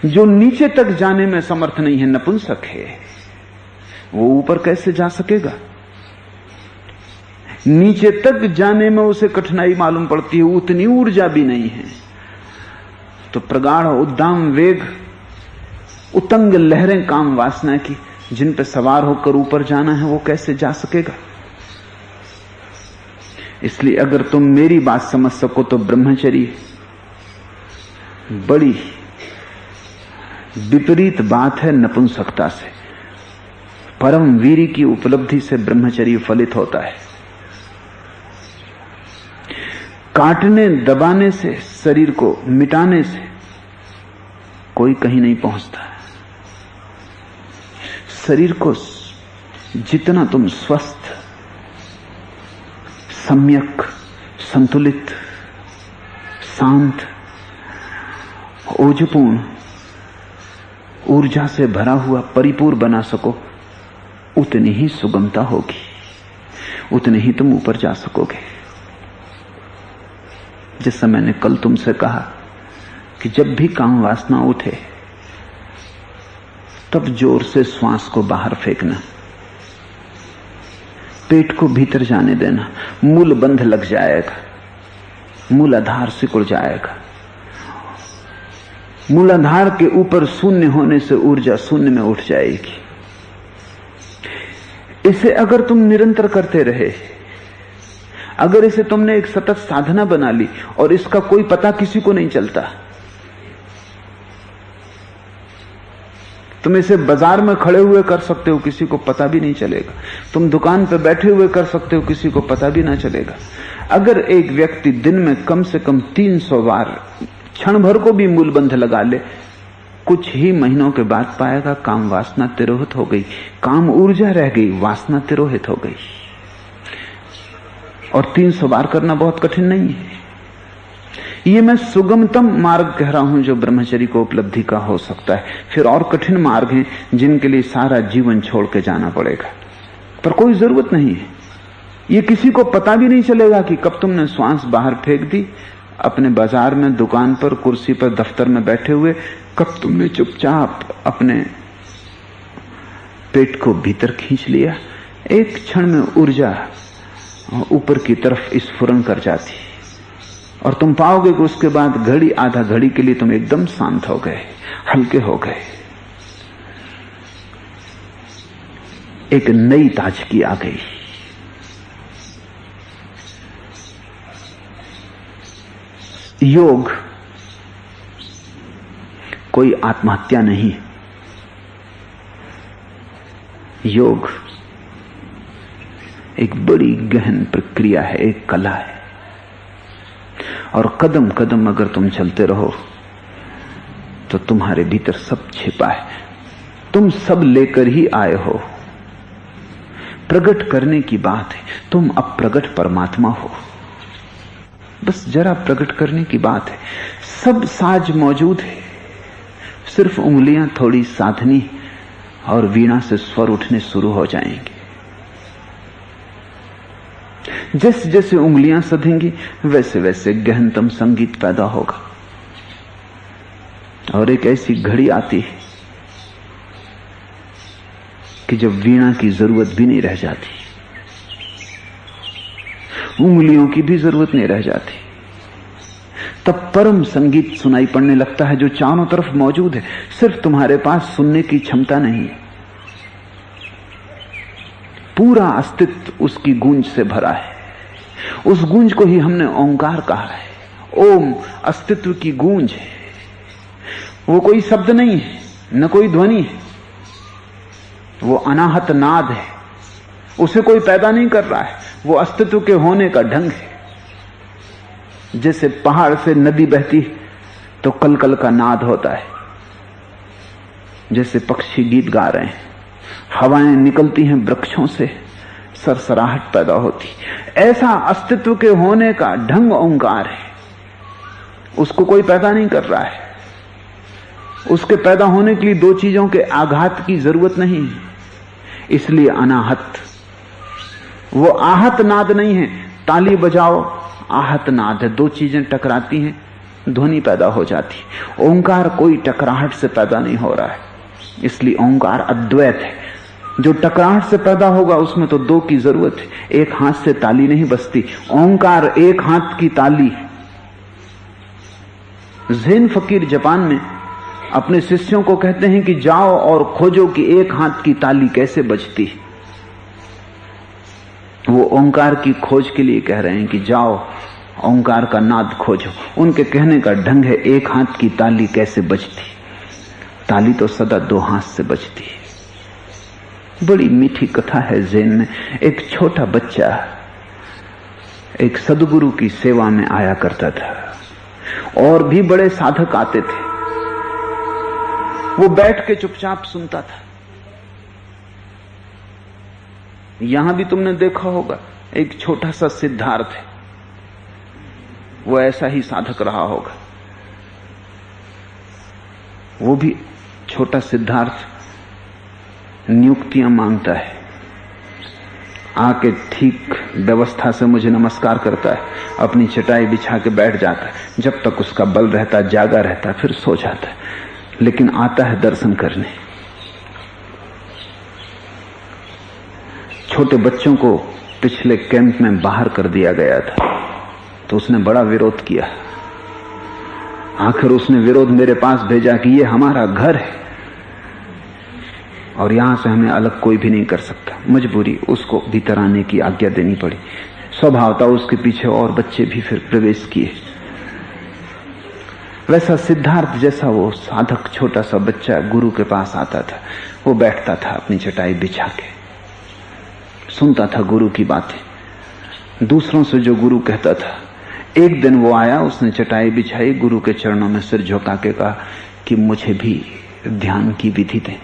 B: जो नीचे तक जाने में समर्थ नहीं है, नपुंसक है, वो ऊपर कैसे जा सकेगा? नीचे तक जाने में उसे कठिनाई मालूम पड़ती है, उतनी ऊर्जा भी नहीं है। तो प्रगाढ़ उद्दाम वेग, उतंग लहरें काम वासना की, जिन पर सवार होकर ऊपर जाना है, वो कैसे जा सकेगा? इसलिए अगर तुम मेरी बात समझ सको तो ब्रह्मचर्य बड़ी विपरीत बात है नपुंसकता से। परम वीर की उपलब्धि से ब्रह्मचर्य फलित होता है। काटने दबाने से, शरीर को मिटाने से कोई कहीं नहीं पहुंचता। शरीर को जितना तुम स्वस्थ, सम्यक, संतुलित, शांत, ओजपूर्ण, ऊर्जा से भरा हुआ, परिपूर्ण बना सको, उतनी ही सुगमता होगी, उतने ही तुम ऊपर जा सकोगे। जैसा मैंने कल तुमसे कहा कि जब भी काम वासना उठे तब जोर से श्वास को बाहर फेंकना, पेट को भीतर जाने देना। मूल बंध लग जाएगा, मूलाधार सिकुड़ जाएगा। मूलाधार के ऊपर शून्य होने से ऊर्जा शून्य में उठ जाएगी। इसे अगर तुम निरंतर करते रहे, अगर इसे तुमने एक सतत साधना बना ली और इसका कोई पता किसी को नहीं चलता, तुम इसे बाजार में खड़े हुए कर सकते हो, किसी को पता भी नहीं चलेगा। तुम दुकान पर बैठे हुए कर सकते हो, किसी को पता भी ना चलेगा। अगर एक व्यक्ति दिन में कम से कम 300 बार क्षण भर को भी मूलबंध लगा ले, कुछ ही महीनों के बाद पाएगा काम वासना तिरोहित हो गई, काम ऊर्जा रह गई, वासना तिरोहित हो गई। और 300 बार करना बहुत कठिन नहीं है। ये मैं सुगमतम मार्ग कह रहा हूं जो ब्रह्मचर्य को उपलब्धि का हो सकता है। फिर और कठिन मार्ग हैं जिनके लिए सारा जीवन छोड़ के जाना पड़ेगा, पर कोई जरूरत नहीं है। ये किसी को पता भी नहीं चलेगा कि कब तुमने श्वास बाहर फेंक दी, अपने बाजार में, दुकान पर, कुर्सी पर, दफ्तर में बैठे हुए, कब तुमने चुपचाप अपने पेट को भीतर खींच लिया। एक क्षण में ऊर्जा ऊपर की तरफ स्फुरन कर जाती और तुम पाओगे कि उसके बाद घड़ी, आधा घड़ी के लिए तुम एकदम शांत हो गए, हल्के हो गए, एक नई ताजगी आ गई। योग कोई आत्महत्या नहीं, योग एक बड़ी गहन प्रक्रिया है, एक कला है। और कदम कदम अगर तुम चलते रहो तो तुम्हारे भीतर सब छिपा है, तुम सब लेकर ही आए हो। प्रकट करने की बात है, तुम अप्रगट परमात्मा हो, बस जरा प्रकट करने की बात है। सब साज मौजूद है, सिर्फ उंगलियां थोड़ी साधनी और वीणा से स्वर उठने शुरू हो जाएंगे। जैसे जैसे उंगलियां सधेंगी वैसे वैसे गहनतम संगीत पैदा होगा। और एक ऐसी घड़ी आती है कि जब वीणा की जरूरत भी नहीं रह जाती, उंगलियों की भी जरूरत नहीं रह जाती, तब परम संगीत सुनाई पड़ने लगता है जो चारों तरफ मौजूद है, सिर्फ तुम्हारे पास सुनने की क्षमता नहीं है। पूरा अस्तित्व उसकी गूंज से भरा है। उस गूंज को ही हमने ओंकार कहा है। ओम अस्तित्व की गूंज है, वो कोई शब्द नहीं है, न कोई ध्वनि है, वो अनाहत नाद है, उसे कोई पैदा नहीं कर रहा है, वो अस्तित्व के होने का ढंग है। जैसे पहाड़ से नदी बहती तो कलकल का नाद होता है, जैसे पक्षी गीत गा रहे हैं, हवाएं निकलती हैं वृक्षों से, सरसराहट पैदा होती, ऐसा अस्तित्व के होने का ढंग ओंकार है। उसको कोई पैदा नहीं कर रहा है। उसके पैदा होने के लिए दो चीजों के आघात की जरूरत नहीं है, इसलिए अनाहत। वो आहत नाद नहीं है, ताली बजाओ आहत नाद है, दो चीजें टकराती हैं ध्वनि पैदा हो जाती। ओंकार कोई टकराहट से पैदा नहीं हो रहा है, इसलिए ओंकार अद्वैत है। जो टकराहट से पैदा होगा उसमें तो दो की जरूरत है, एक हाथ से ताली नहीं बजती, ओंकार एक हाथ की ताली। ज़ेन फकीर जापान में अपने शिष्यों को कहते हैं कि जाओ और खोजो कि एक हाथ की ताली कैसे बजती। वो ओंकार की खोज के लिए कह रहे हैं कि जाओ ओंकार का नाद खोजो। उनके कहने का ढंग है एक हाथ की ताली कैसे बजती। ताली तो सदा दो हाथ से बजती है। बड़ी मीठी कथा है ज़ेन में। एक छोटा बच्चा एक सदगुरु की सेवा में आया करता था, और भी बड़े साधक आते थे। वो बैठ के चुपचाप सुनता था। यहां भी तुमने देखा होगा एक छोटा सा सिद्धार्थ है, वो ऐसा ही साधक रहा होगा। वो भी छोटा सिद्धार्थ नियुक्तियां मांगता है, आके ठीक व्यवस्था से मुझे नमस्कार करता है, अपनी चटाई बिछा के बैठ जाता है, जब तक उसका बल रहता जागा रहता, फिर सो जाता है, लेकिन आता है दर्शन करने। छोटे बच्चों को पिछले कैंप में बाहर कर दिया गया था, तो उसने बड़ा विरोध किया। आखिर उसने विरोध मेरे पास भेजा कि ये हमारा घर है और यहां से हमें अलग कोई भी नहीं कर सकता। मजबूरी उसको भीतर आने की आज्ञा देनी पड़ी। स्वभावता उसके पीछे और बच्चे भी फिर प्रवेश किए। वैसा सिद्धार्थ जैसा वो साधक छोटा सा बच्चा गुरु के पास आता था। वो बैठता था अपनी चटाई बिछा के, सुनता था गुरु की बातें, दूसरों से जो गुरु कहता था। एक दिन वो आया, उसने चटाई बिछाई, गुरु के चरणों में सिर झुका के कहा कि मुझे भी ध्यान की विधि दें।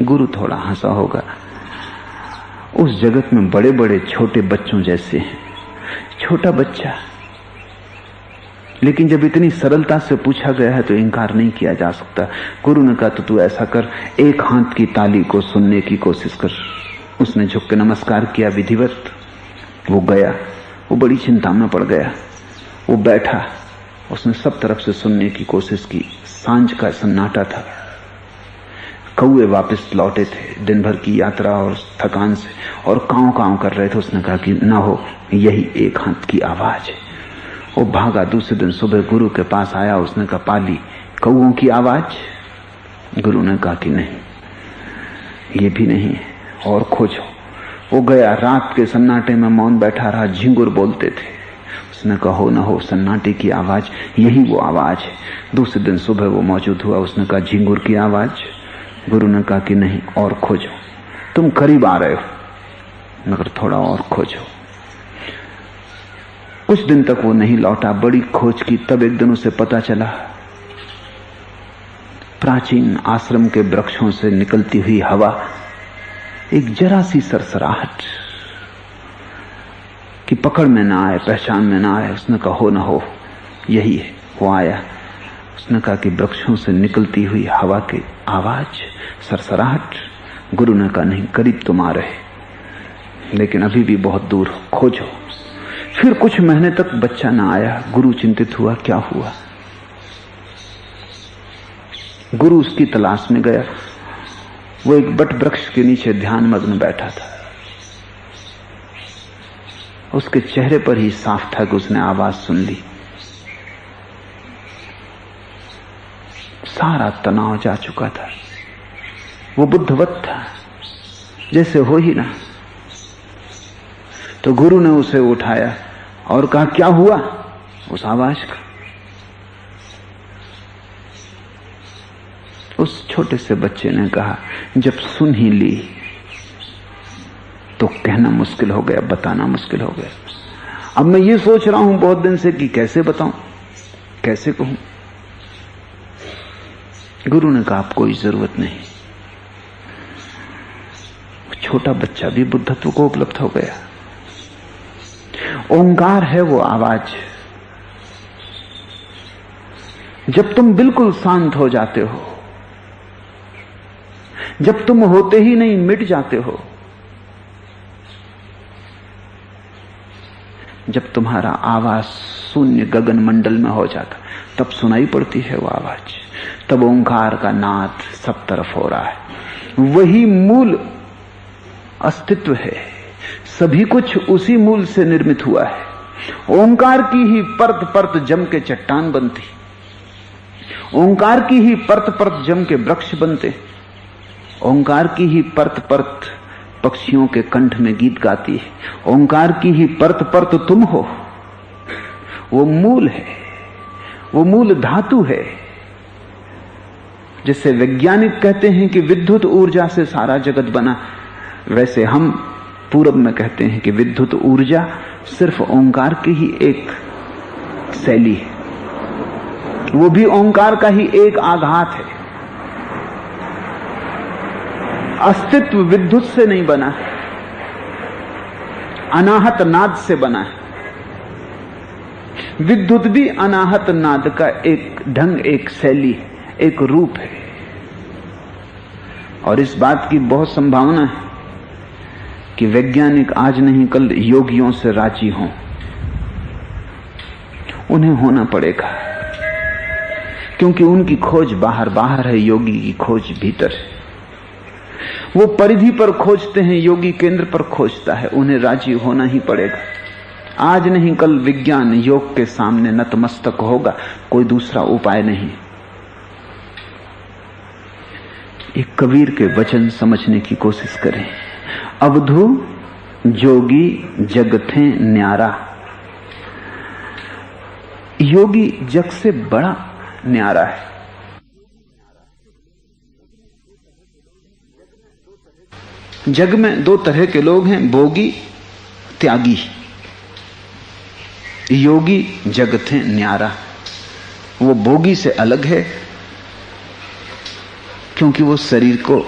B: गुरु थोड़ा हंसा होगा। उस जगत में बड़े बड़े छोटे बच्चों जैसे हैं। छोटा बच्चा लेकिन जब इतनी सरलता से पूछा गया है तो इनकार नहीं किया जा सकता। गुरु ने कहा तो तू ऐसा कर, एक हाथ की ताली को सुनने की कोशिश कर। उसने झुक के नमस्कार किया विधिवत। वो गया, वो बड़ी चिंता में पड़ गया। वो बैठा, उसने सब तरफ से सुनने की कोशिश की। सांझ का सन्नाटा था, कौए वापस लौटे थे दिन भर की यात्रा और थकान से, और कांव कांव कर रहे थे। उसने कहा कि ना हो, यही एक हाथ की आवाज है। वो भागा, दूसरे दिन सुबह गुरु के पास आया। उसने कहा पाली, कौओं की आवाज? गुरु ने कहा कि नहीं, ये भी नहीं है, और खोजो। वो गया, रात के सन्नाटे में मौन बैठा रहा। झिंगुर बोलते थे। उसने कहा हो ना हो, सन्नाटे की आवाज यही वो आवाज है। दूसरे दिन सुबह वो मौजूद हुआ। उसने कहा झिंगुर की आवाज? गुरु ने कहा कि नहीं, और खोजो, तुम करीब आ रहे हो, मगर थोड़ा और खोजो। कुछ दिन तक वो नहीं लौटा, बड़ी खोज की। तब एक दिन उसे पता चला, प्राचीन आश्रम के वृक्षों से निकलती हुई हवा, एक जरा सी सरसराहट की पकड़ में ना आए, पहचान में ना आए। उसने कहा हो ना हो, यही है। वो आया, उसने कहा कि वृक्षों से निकलती हुई हवा की आवाज, सरसराहट। गुरु ने कहा नहीं, करीब तुम आ रहे, लेकिन अभी भी बहुत दूर हो, खोजो। फिर कुछ महीने तक बच्चा ना आया। गुरु चिंतित हुआ, क्या हुआ? गुरु उसकी तलाश में गया। वो एक बट वृक्ष के नीचे ध्यान मग्न बैठा था। उसके चेहरे पर ही साफ था कि उसने आवाज सुन ली। सारा तनाव जा चुका था। वो बुद्धवत था, जैसे हो ही ना। तो गुरु ने उसे उठाया और कहा क्या हुआ उस आवाज का? उस छोटे से बच्चे ने कहा जब सुन ही ली तो कहना मुश्किल हो गया, बताना मुश्किल हो गया। अब मैं ये सोच रहा हूं बहुत दिन से कि कैसे बताऊं, कैसे कहूं। गुरु ने कहा आप कोई जरूरत नहीं। छोटा बच्चा भी बुद्धत्व को उपलब्ध हो गया। ओंकार है वो आवाज। जब तुम बिल्कुल शांत हो जाते हो, जब तुम होते ही नहीं मिट जाते हो, जब तुम्हारा आवाज शून्य गगन मंडल में हो जाता, तब सुनाई पड़ती है वो आवाज। तब ओंकार का नाद सब तरफ हो रहा है। वही मूल अस्तित्व है। सभी कुछ उसी मूल से निर्मित हुआ है। ओंकार की ही परत परत जम के चट्टान बनती, ओंकार की ही परत परत जम के वृक्ष बनते, ओंकार की ही परत परत पक्षियों के कंठ में गीत गाती है, ओंकार की ही परत परत तुम हो। वो मूल है, वो मूल धातु है। जिससे वैज्ञानिक कहते हैं कि विद्युत ऊर्जा से सारा जगत बना, वैसे हम पूरब में कहते हैं कि विद्युत ऊर्जा सिर्फ ओंकार की ही एक शैली है। वो भी ओंकार का ही एक आघात है। अस्तित्व विद्युत से नहीं बना है, अनाहत नाद से बना है। विद्युत भी अनाहत नाद का एक ढंग, एक शैली, एक रूप है। और इस बात की बहुत संभावना है कि वैज्ञानिक आज नहीं कल योगियों से राजी हों। उन्हें होना पड़ेगा, क्योंकि उनकी खोज बाहर बाहर है, योगी की खोज भीतर है। वो परिधि पर खोजते हैं, योगी केंद्र पर खोजता है। उन्हें राजी होना ही पड़ेगा। आज नहीं कल विज्ञान योग के सामने नतमस्तक होगा, कोई दूसरा उपाय नहीं। एक कबीर के वचन समझने की कोशिश करें। अवधू जोगी जगथे न्यारा। योगी जग से बड़ा न्यारा है। जग में दो तरह के लोग हैं, भोगी, त्यागी। योगी जगत है न्यारा। वो भोगी से अलग है, क्योंकि वो शरीर को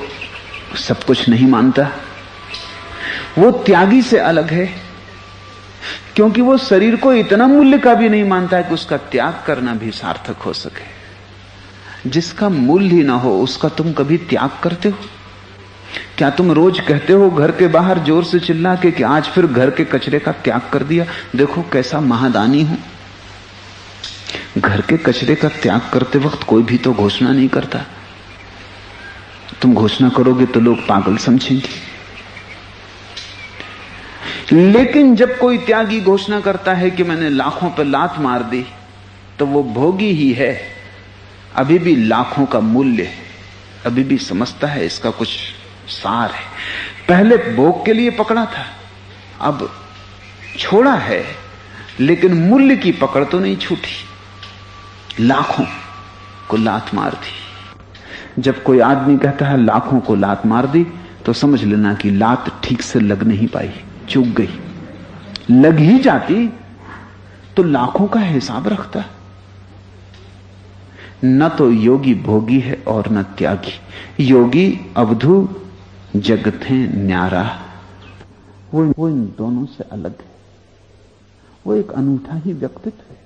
B: सब कुछ नहीं मानता। वो त्यागी से अलग है, क्योंकि वो शरीर को इतना मूल्य का भी नहीं मानता है कि उसका त्याग करना भी सार्थक हो सके। जिसका मूल्य ही ना हो उसका तुम कभी त्याग करते हो? क्या तुम रोज कहते हो घर के बाहर जोर से चिल्ला के कि आज फिर घर के कचरे का त्याग कर दिया, देखो कैसा महादानी हूं? घर के कचरे का त्याग करते वक्त कोई भी तो घोषणा नहीं करता। तुम घोषणा करोगे तो लोग पागल समझेंगे। लेकिन जब कोई त्यागी घोषणा करता है कि मैंने लाखों पर लात मार दी, तो वो भोगी ही है, अभी भी लाखों का मूल्य है, अभी भी समझता है इसका कुछ सार है। पहले भोग के लिए पकड़ा था, अब छोड़ा है, लेकिन मूल्य की पकड़ तो नहीं छूटी। लाखों को लात मार दी। जब कोई आदमी कहता है लाखों को लात मार दी, तो समझ लेना कि लात ठीक से लग नहीं पाई, चूक गई। लग ही जाती तो लाखों का हिसाब रखता। न तो योगी भोगी है और न त्यागी। योगी अवधू जगत है न्यारा। वो इन दोनों से अलग है। वो एक अनूठा ही व्यक्तित्व है।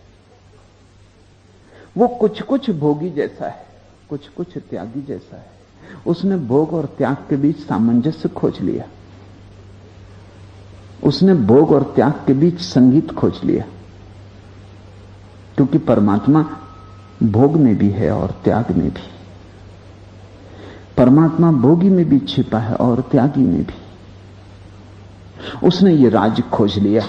B: वो कुछ कुछ भोगी जैसा है, कुछ कुछ त्यागी जैसा है। उसने भोग और त्याग के बीच सामंजस्य खोज लिया। उसने भोग और त्याग के बीच संगीत खोज लिया, क्योंकि परमात्मा भोग में भी है और त्याग में भी। परमात्मा भोगी में भी छिपा है और त्यागी में भी। उसने ये राज खोज लिया।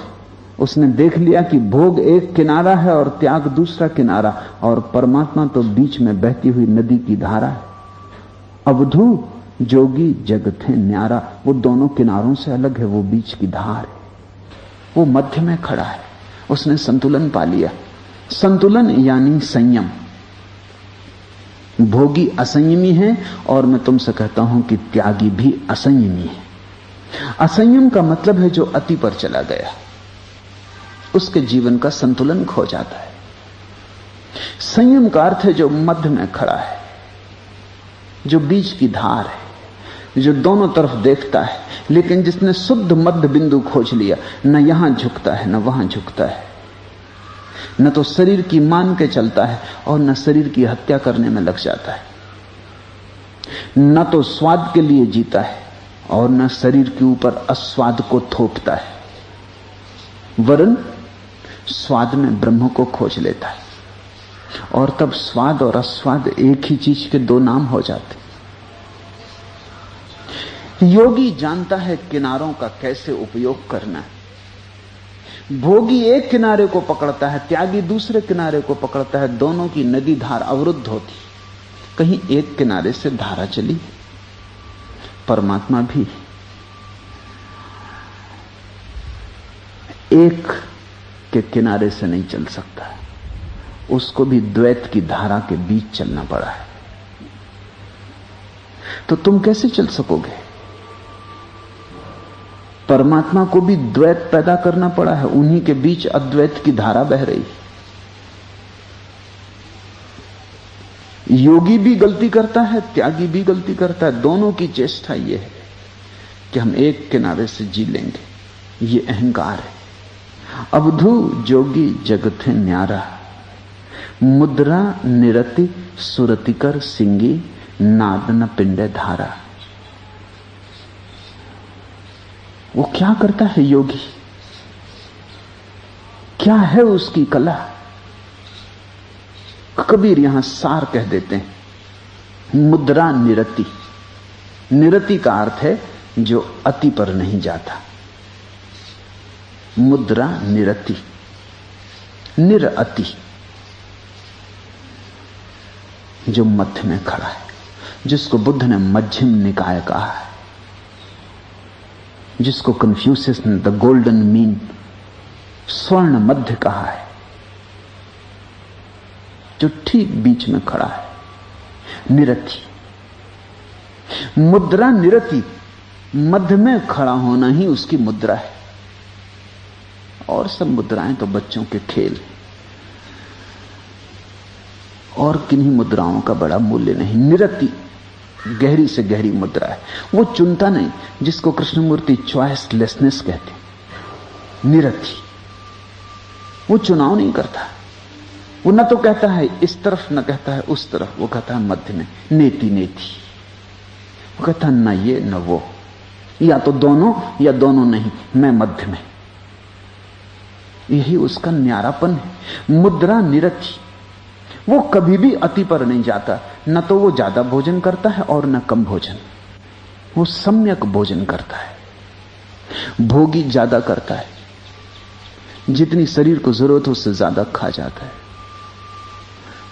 B: उसने देख लिया कि भोग एक किनारा है और त्याग दूसरा किनारा, और परमात्मा तो बीच में बहती हुई नदी की धारा है। अवधू जोगी जगत है न्यारा। वो दोनों किनारों से अलग है, वो बीच की धार है, वो मध्य में खड़ा है। उसने संतुलन पा लिया। संतुलन यानी संयम। भोगी असंयमी है, और मैं तुमसे कहता हूं कि त्यागी भी असंयमी है। असंयम का मतलब है जो अति पर चला गया, उसके जीवन का संतुलन खो जाता है। संयम का अर्थ है जो मध्य में खड़ा है, जो बीच की धार है, जो दोनों तरफ देखता है, लेकिन जिसने शुद्ध मध्य बिंदु खोज लिया, न यहां झुकता है न वहां झुकता है, न तो शरीर की मान के चलता है और न शरीर की हत्या करने में लग जाता है, न तो स्वाद के लिए जीता है और न शरीर के ऊपर अस्वाद को थोपता है, वरन स्वाद में ब्रह्म को खोज लेता है। और तब स्वाद और अस्वाद एक ही चीज के दो नाम हो जाते। योगी जानता है किनारों का कैसे उपयोग करना है। भोगी एक किनारे को पकड़ता है, त्यागी दूसरे किनारे को पकड़ता है। दोनों की नदी धार अवरुद्ध होती, कहीं एक किनारे से धारा चली। परमात्मा भी एक के किनारे से नहीं चल सकता, उसको भी द्वैत की धारा के बीच चलना पड़ा है। तो तुम कैसे चल सकोगे? परमात्मा को भी द्वैत पैदा करना पड़ा है, उन्हीं के बीच अद्वैत की धारा बह रही। योगी भी गलती करता है, त्यागी भी गलती करता है। दोनों की चेष्टा यह है कि हम एक किनारे से जी लेंगे। ये अहंकार है। अवधू जोगी जगत है न्यारा। मुद्रा निरति सुरतिकर सिंगी नाद न पिंडे धारा। वो क्या करता है योगी? क्या है उसकी कला? कबीर यहां सार कह देते हैं, मुद्रा निरति। निरति का अर्थ है जो अति पर नहीं जाता। मुद्रा निरति, निरअति, जो मध्य में खड़ा है, जिसको बुद्ध ने मध्यम निकाय कहा है, जिसको कन्फ्यूशियस ने द गोल्डन मीन, स्वर्ण मध्य कहा है, जो ठीक बीच में खड़ा है। निरति, मुद्रा निरति, मध्य में खड़ा होना ही उसकी मुद्रा है। और सब मुद्राएं तो बच्चों के खेल, और किन्हीं मुद्राओं का बड़ा मूल्य नहीं। निरति गहरी से गहरी मुद्रा है। वो चुनता नहीं, जिसको कृष्णमूर्ति चॉइसलेसनेस कहते हैं। निरति, वो चुनाव नहीं करता। वो न तो कहता है इस तरफ, न कहता है उस तरफ, वो कहता है मध्य में, नेति नेति। वो कहता है न ये न वो, या तो दोनों या दोनों नहीं, मैं मध्य में। यही उसका न्यारापन है। मुद्रा निरति, वो कभी भी अति पर नहीं जाता। न तो वो ज्यादा भोजन करता है और न कम भोजन, वो सम्यक भोजन करता है। भोगी ज्यादा करता है, जितनी शरीर को जरूरत हो उससे ज्यादा खा जाता है,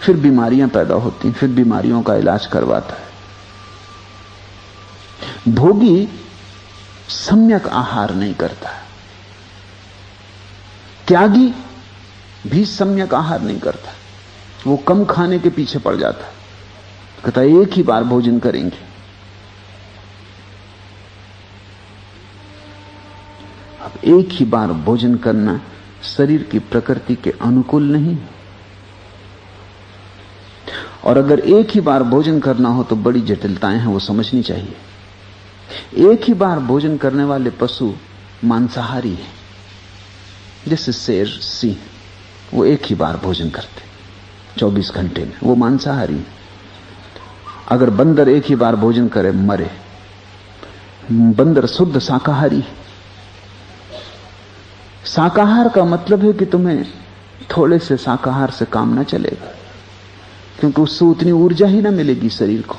B: फिर बीमारियां पैदा होती, फिर बीमारियों का इलाज करवाता है। भोगी सम्यक आहार नहीं करता, त्यागी भी सम्यक आहार नहीं करता। वो कम खाने के पीछे पड़ जाता है, कहता है एक ही बार भोजन करेंगे। अब एक ही बार भोजन करना शरीर की प्रकृति के अनुकूल नहीं, और अगर एक ही बार भोजन करना हो तो बड़ी जटिलताएं हैं, वो समझनी चाहिए। एक ही बार भोजन करने वाले पशु मांसाहारी हैं, जैसे शेर, सिंह, वो एक ही बार भोजन करते 24 घंटे में, वो मांसाहारी हैं। अगर बंदर एक ही बार भोजन करे मरे। बंदर शुद्ध शाकाहारी है। शाकाहार का मतलब है कि तुम्हें थोड़े से शाकाहार से काम ना चलेगा, क्योंकि उससे उतनी ऊर्जा ही ना मिलेगी शरीर को।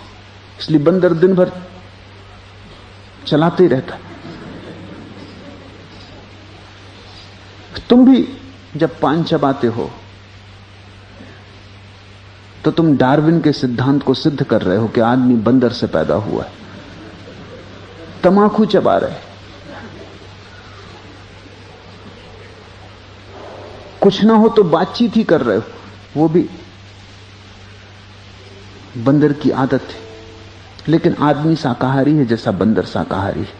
B: इसलिए बंदर दिन भर चलाते ही रहता। तुम भी जब पान चबाते हो तो तुम डार्विन के सिद्धांत को सिद्ध कर रहे हो कि आदमी बंदर से पैदा हुआ है। तमाकू चबा रहे, कुछ ना हो तो बातचीत ही कर रहे हो, वो भी बंदर की आदत है। लेकिन आदमी शाकाहारी है जैसा बंदर शाकाहारी है,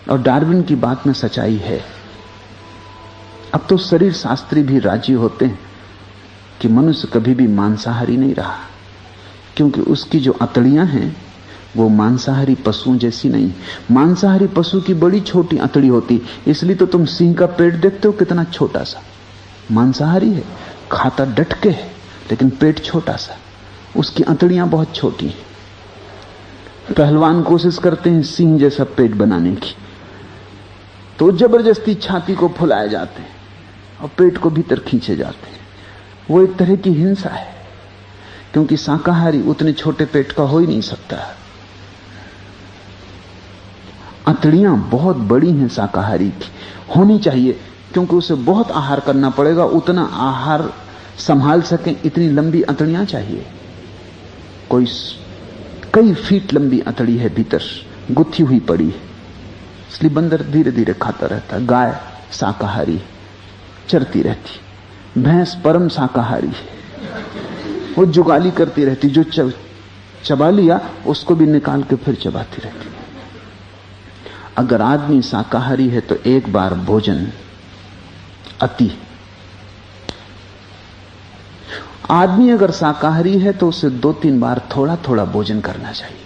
B: और डार्विन की बात में सच्चाई है। अब तो शरीर शास्त्री भी राजी होते हैं कि मनुष्य कभी भी मांसाहारी नहीं रहा, क्योंकि उसकी जो अतड़ियां हैं वो मांसाहारी पशुओं जैसी नहीं। मांसाहारी पशु की बड़ी छोटी अतड़ी होती, इसलिए तो तुम सिंह का पेट देखते हो कितना छोटा सा। मांसाहारी है, खाता डट के है, लेकिन पेट छोटा सा, उसकी अतड़ियां बहुत छोटी हैं। पहलवान कोशिश करते हैं सिंह जैसा पेट बनाने की, तो जबरदस्ती छाती को फुलाए जाते हैं और पेट को भीतर खींचे जाते हैं। वो एक तरह की हिंसा है, क्योंकि शाकाहारी उतने छोटे पेट का हो ही नहीं सकता। अतड़ियां बहुत बड़ी हैं शाकाहारी की, होनी चाहिए, क्योंकि उसे बहुत आहार करना पड़ेगा, उतना आहार संभाल सके इतनी लंबी अतड़ियां चाहिए। कोई कई फीट लंबी अतड़ी है भीतर गुत्थी हुई पड़ी है, इसलिए बंदर धीरे धीरे खाता रहता। गाय शाकाहारी चरती रहती, भैंस परम शाकाहारी है, वो जुगाली करती रहती, जो चबा लिया उसको भी निकाल के फिर चबाती रहती। अगर आदमी शाकाहारी है तो एक बार भोजन अति। आदमी अगर शाकाहारी है तो उसे 2-3 बार थोड़ा थोड़ा भोजन करना चाहिए,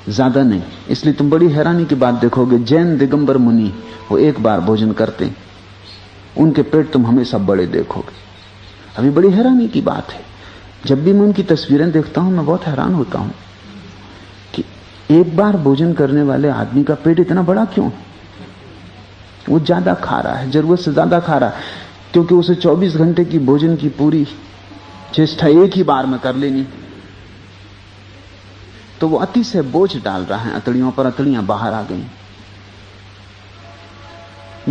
B: ज्यादा नहीं। इसलिए तुम बड़ी हैरानी की बात देखोगे, जैन दिगंबर मुनि वो एक बार भोजन करते हैं, उनके पेट तुम हमेशा बड़े देखोगे। अभी बड़ी हैरानी की बात है, जब भी मैं उनकी तस्वीरें देखता हूं मैं बहुत हैरान होता हूं कि एक बार भोजन करने वाले आदमी का पेट इतना बड़ा क्यों? वो ज्यादा खा रहा है, जरूरत से ज्यादा खा रहा है, क्योंकि उसे 24 घंटे की भोजन की पूरी चेष्टा एक ही बार में कर लेनी, तो वो अति से बोझ डाल रहा है अतड़ियों पर। अतड़ियां बाहर आ गई।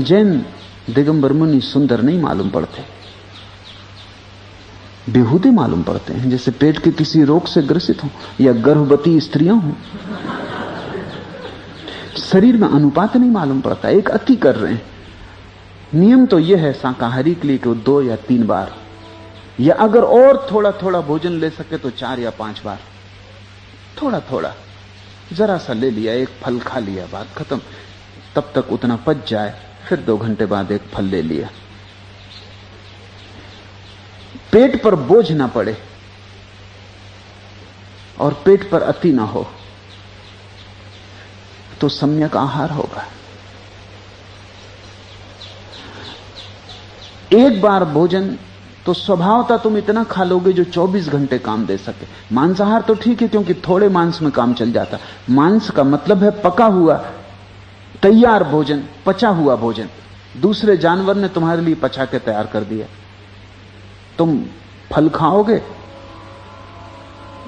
B: जैन दिगंबर मुनि सुंदर नहीं मालूम पड़ते, बेहूदे मालूम पड़ते हैं, जैसे पेट के किसी रोग से ग्रसित हो या गर्भवती स्त्रियां हों। शरीर में अनुपात नहीं मालूम पड़ता, एक अति कर रहे हैं। नियम तो यह है शाकाहारी के लिए कि 2 या 3 बार, या अगर और थोड़ा थोड़ा भोजन ले सके तो 4 या 5 बार, थोड़ा थोड़ा जरा सा ले लिया, एक फल खा लिया, बात खत्म। तब तक उतना पच जाए, फिर 2 घंटे बाद एक फल ले लिया। पेट पर बोझ ना पड़े और पेट पर अति ना हो तो सम्यक आहार होगा। एक बार भोजन तो स्वभावतः तुम इतना खा लोगे जो 24 घंटे काम दे सके। मांसाहार तो ठीक है क्योंकि थोड़े मांस में काम चल जाता। मांस का मतलब है पका हुआ, तैयार भोजन, पचा हुआ भोजन। दूसरे जानवर ने तुम्हारे लिए पचा के तैयार कर दिया। तुम फल खाओगे,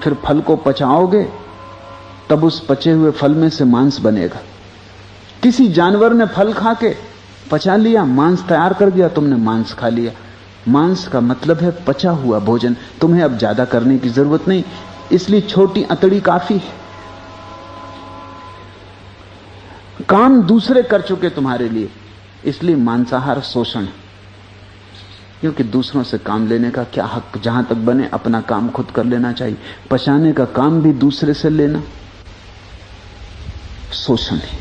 B: फिर फल को पचाओगे, तब उस पचे हुए फल में से मांस बनेगा। किसी जानवर ने फल खा के पचा लिया, मांस तैयार कर दिया, तुमने मांस खा लिया। मांस का मतलब है पचा हुआ भोजन। तुम्हें अब ज्यादा करने की जरूरत नहीं, इसलिए छोटी अतड़ी काफी है। काम दूसरे कर चुके तुम्हारे लिए, इसलिए मांसाहार शोषण है। क्योंकि दूसरों से काम लेने का क्या हक, जहां तक बने अपना काम खुद कर लेना चाहिए। पचाने का काम भी दूसरे से लेना शोषण है,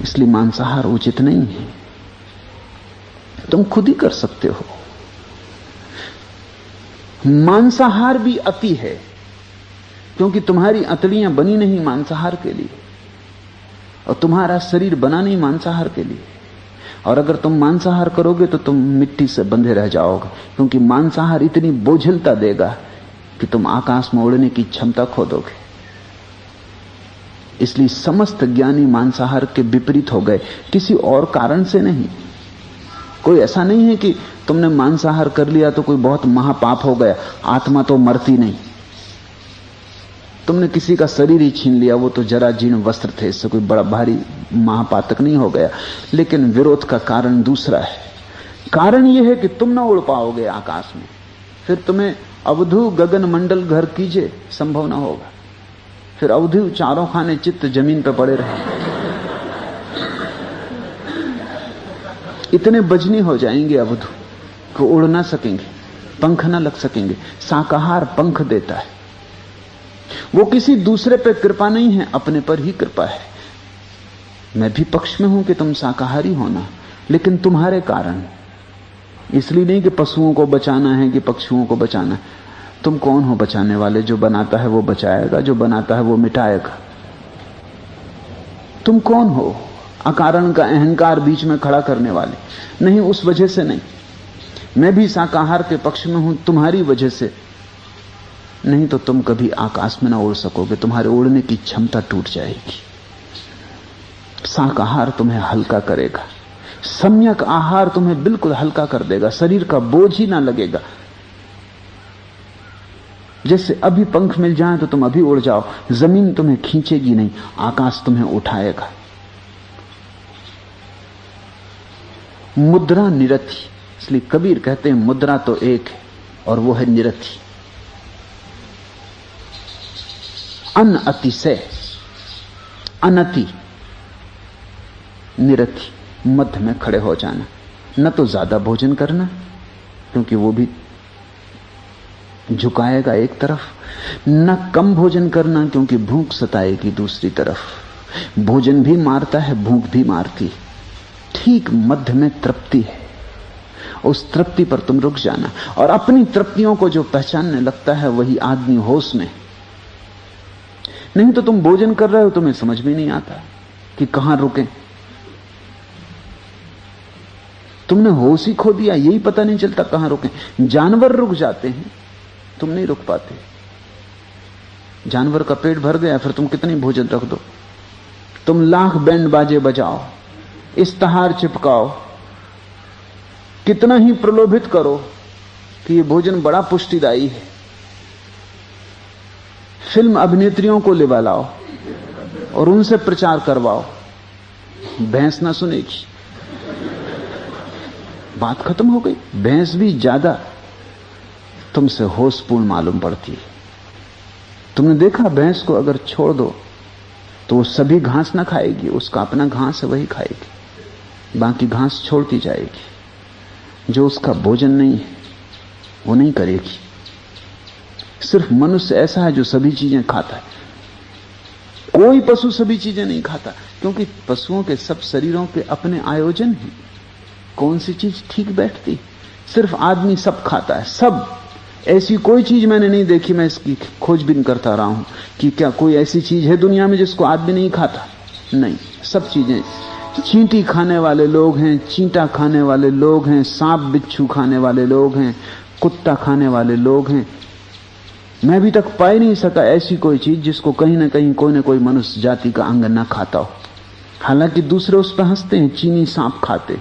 B: इसलिए मांसाहार उचित नहीं है। तुम खुद ही कर सकते हो। मांसाहार भी अति है, क्योंकि तुम्हारी अतड़ियां बनी नहीं मांसाहार के लिए, और तुम्हारा शरीर बना नहीं मांसाहार के लिए। और अगर तुम मांसाहार करोगे तो तुम मिट्टी से बंधे रह जाओगे, क्योंकि मांसाहार इतनी बोझिलता देगा कि तुम आकाश में उड़ने की क्षमता खो दोगे। इसलिए समस्त ज्ञानी मांसाहार के विपरीत हो गए, किसी और कारण से नहीं। कोई ऐसा नहीं है कि तुमने मांसाहार कर लिया तो कोई बहुत महापाप हो गया, आत्मा तो मरती नहीं। तुमने किसी का शरीर ही छीन लिया, वो तो जरा जीर्ण वस्त्र थे, इससे कोई बड़ा भारी महापातक नहीं हो गया। लेकिन विरोध का कारण दूसरा है। कारण यह है कि तुम ना उड़ पाओगे आकाश में, फिर तुम्हें अवधू गगन मंडल घर कीजिए संभव ना होगा। फिर अवधू चारों खाने चित्त जमीन पर पड़े रहे, इतने बजनी हो जाएंगे अवधू को उड़ ना सकेंगे, पंख ना लग सकेंगे। शाकाहार पंख देता है, वो किसी दूसरे पे कृपा नहीं है, अपने पर ही कृपा है। मैं भी पक्ष में हूं कि तुम शाकाहारी होना, लेकिन तुम्हारे कारण, इसलिए नहीं कि पशुओं को बचाना है कि पक्षियों को बचाना है। तुम कौन हो बचाने वाले? जो बनाता है वो बचाएगा, जो बनाता है वो मिटाएगा। तुम कौन हो अकारण का अहंकार बीच में खड़ा करने वाले? नहीं, उस वजह से नहीं। मैं भी शाकाहार के पक्ष में हूं तुम्हारी वजह से। नहीं तो तुम कभी आकाश में ना उड़ सकोगे, तुम्हारे उड़ने की क्षमता टूट जाएगी। शाकाहार तुम्हें हल्का करेगा, सम्यक आहार तुम्हें बिल्कुल हल्का कर देगा, शरीर का बोझ ही ना लगेगा। जैसे अभी पंख मिल जाए तो तुम अभी उड़ जाओ, जमीन तुम्हें खींचेगी नहीं, आकाश तुम्हें उठाएगा। मुद्रा निरथी, इसलिए कबीर कहते हैं मुद्रा तो एक है और वो है निरथी। अन अतिशय, अनति, निरथी, मध्य में खड़े हो जाना। न तो ज्यादा भोजन करना क्योंकि वो भी झुकाएगा एक तरफ, न कम भोजन करना क्योंकि भूख सताएगी दूसरी तरफ। भोजन भी मारता है, भूख भी मारती है। ठीक मध्य में तृप्ति है, उस तृप्ति पर तुम रुक जाना। और अपनी तृप्तियों को जो पहचानने लगता है वही आदमी होश में। नहीं तो तुम भोजन कर रहे हो, तुम्हें समझ में नहीं आता कि कहां रुकें। तुमने होश ही खो दिया, यही पता नहीं चलता कहां रुकें। जानवर रुक जाते हैं, तुम नहीं रुक पाते। जानवर का पेट भर गया, फिर तुम कितनी भोजन रख दो। तुम लाख बैंड बाजे बजाओ, इश्तहार चिपकाओ, कितना ही प्रलोभित करो कि यह भोजन बड़ा पुष्टिदायी है। फिल्म अभिनेत्रियों को लिवा लाओ और उनसे प्रचार करवाओ, भैंस ना सुनेगी, बात खत्म हो गई। भैंस भी ज्यादा तुमसे होशपूर्ण मालूम पड़ती है। तुमने देखा भैंस को अगर छोड़ दो तो वो सभी घास ना खाएगी, उसका अपना घास है वही खाएगी, बाकी घास छोड़ती जाएगी। जो उसका भोजन नहीं है वो नहीं करेगी। सिर्फ मनुष्य ऐसा है जो सभी चीजें खाता है। कोई पशु सभी चीजें नहीं खाता, क्योंकि पशुओं के सब शरीरों के अपने आयोजन हैं। कौन सी चीज ठीक बैठती? सिर्फ आदमी सब खाता है, सब। ऐसी कोई चीज मैंने नहीं देखी, मैं इसकी खोजबीन करता रहा हूं कि क्या कोई ऐसी चीज है दुनिया में जिसको आदमी नहीं खाता। नहीं, सब चीजें चींटी खाने वाले लोग हैं, चींटा खाने वाले लोग हैं, सांप बिच्छू खाने वाले लोग हैं, कुत्ता खाने वाले लोग हैं। मैं अभी तक पा ही नहीं सका ऐसी कोई चीज जिसको कहीं ना कहीं कोई ना कोई मनुष्य जाति का अंग ना खाता हो। हालांकि दूसरे उस पर हंसते हैं, चीनी सांप खाते,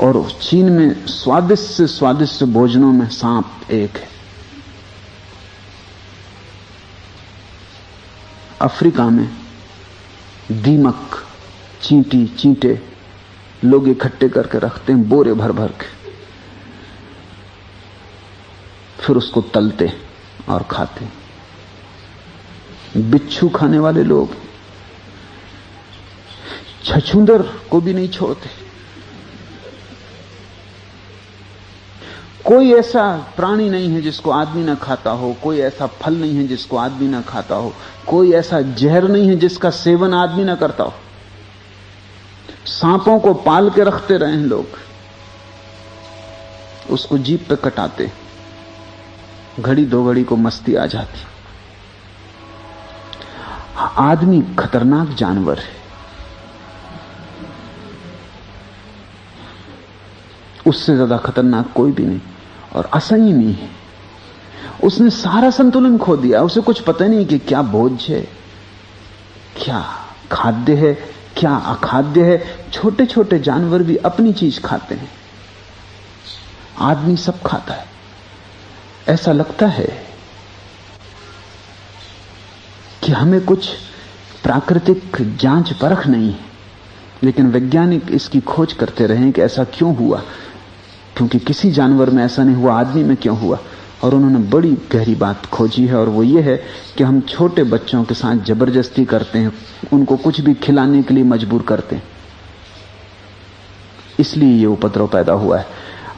B: और चीन में स्वादिष्ट से स्वादिष्ट भोजनों में सांप एक है। अफ्रीका में दीमक, चींटी, चींटे लोग इकट्ठे करके रखते हैं बोरे भर भर के, फिर उसको तलते और खाते। बिच्छू खाने वाले लोग छछूंदर को भी नहीं छोड़ते। कोई ऐसा प्राणी नहीं है जिसको आदमी ना खाता हो, कोई ऐसा फल नहीं है जिसको आदमी ना खाता हो, कोई ऐसा जहर नहीं है जिसका सेवन आदमी ना करता हो। सांपों को पाल के रखते रहे हैं लोग, उसको जीभ पे कटाते, घड़ी दो घड़ी को मस्ती आ जाती। आदमी खतरनाक जानवर है, उससे ज्यादा खतरनाक कोई भी नहीं, और असंयमी है। उसने सारा संतुलन खो दिया, उसे कुछ पता नहीं कि क्या भोज है, क्या खाद्य है, क्या अखाद्य है। छोटे छोटे जानवर भी अपनी चीज खाते हैं, आदमी सब खाता है। ऐसा लगता है कि हमें कुछ प्राकृतिक जांच परख नहीं है, लेकिन वैज्ञानिक इसकी खोज करते रहे कि ऐसा क्यों हुआ, क्योंकि किसी जानवर में ऐसा नहीं हुआ, आदमी में क्यों हुआ। और उन्होंने बड़ी गहरी बात खोजी है, और वो ये है कि हम छोटे बच्चों के साथ जबरदस्ती करते हैं, उनको कुछ भी खिलाने के लिए मजबूर करते हैं, इसलिए ये उपद्रव पैदा हुआ है।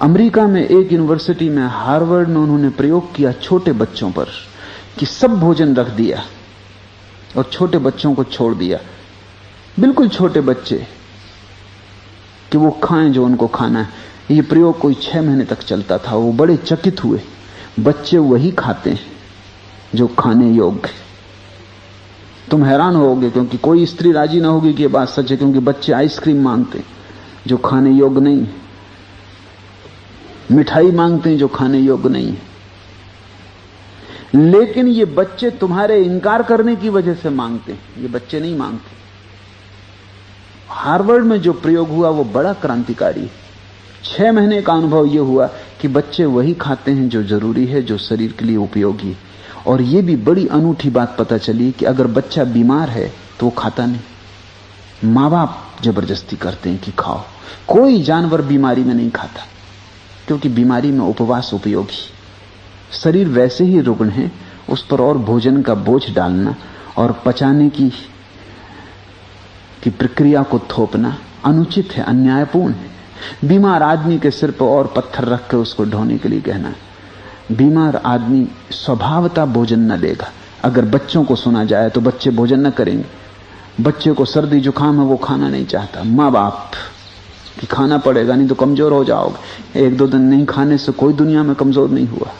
B: अमेरिका में एक यूनिवर्सिटी में, हार्वर्ड में, उन्होंने प्रयोग किया छोटे बच्चों पर कि सब भोजन रख दिया और छोटे बच्चों को छोड़ दिया, बिल्कुल छोटे बच्चे, कि वो खाएं जो उनको खाना है। ये प्रयोग कोई 6 महीने तक चलता था। वो बड़े चकित हुए, बच्चे वही खाते हैं जो खाने योग्य। तुम हैरान होगे, क्योंकि कोई स्त्री राजी ना होगी कि ये बात सच है, क्योंकि बच्चे आइसक्रीम मांगते हैं जो खाने योग्य नहीं है, मिठाई मांगते हैं जो खाने योग्य नहीं है। लेकिन ये बच्चे तुम्हारे इनकार करने की वजह से मांगते हैं, ये बच्चे नहीं मांगते। हार्वर्ड में जो प्रयोग हुआ वो बड़ा क्रांतिकारी है। 6 महीने का अनुभव यह हुआ कि बच्चे वही खाते हैं जो जरूरी है, जो शरीर के लिए उपयोगी है। और यह भी बड़ी अनूठी बात पता चली कि अगर बच्चा बीमार है तो वो खाता नहीं, माँ बाप जबरदस्ती करते हैं कि खाओ। कोई जानवर बीमारी में नहीं खाता, क्योंकि बीमारी में उपवास उपयोगी। शरीर वैसे ही रुग्ण है, उस पर और भोजन का बोझ डालना और पचाने की प्रक्रिया को थोपना अनुचित है, अन्यायपूर्ण है। बीमार आदमी के सिर पर और पत्थर रख कर उसको ढोने के लिए कहना है। बीमार आदमी स्वभावतः भोजन न लेगा। अगर बच्चों को सुना जाए तो बच्चे भोजन न करेंगे। बच्चे को सर्दी जुकाम है, वो खाना नहीं चाहता, माँ बाप कि खाना पड़ेगा नहीं तो कमजोर हो जाओगे। 1-2 दिन नहीं खाने से कोई दुनिया में कमजोर नहीं हुआ।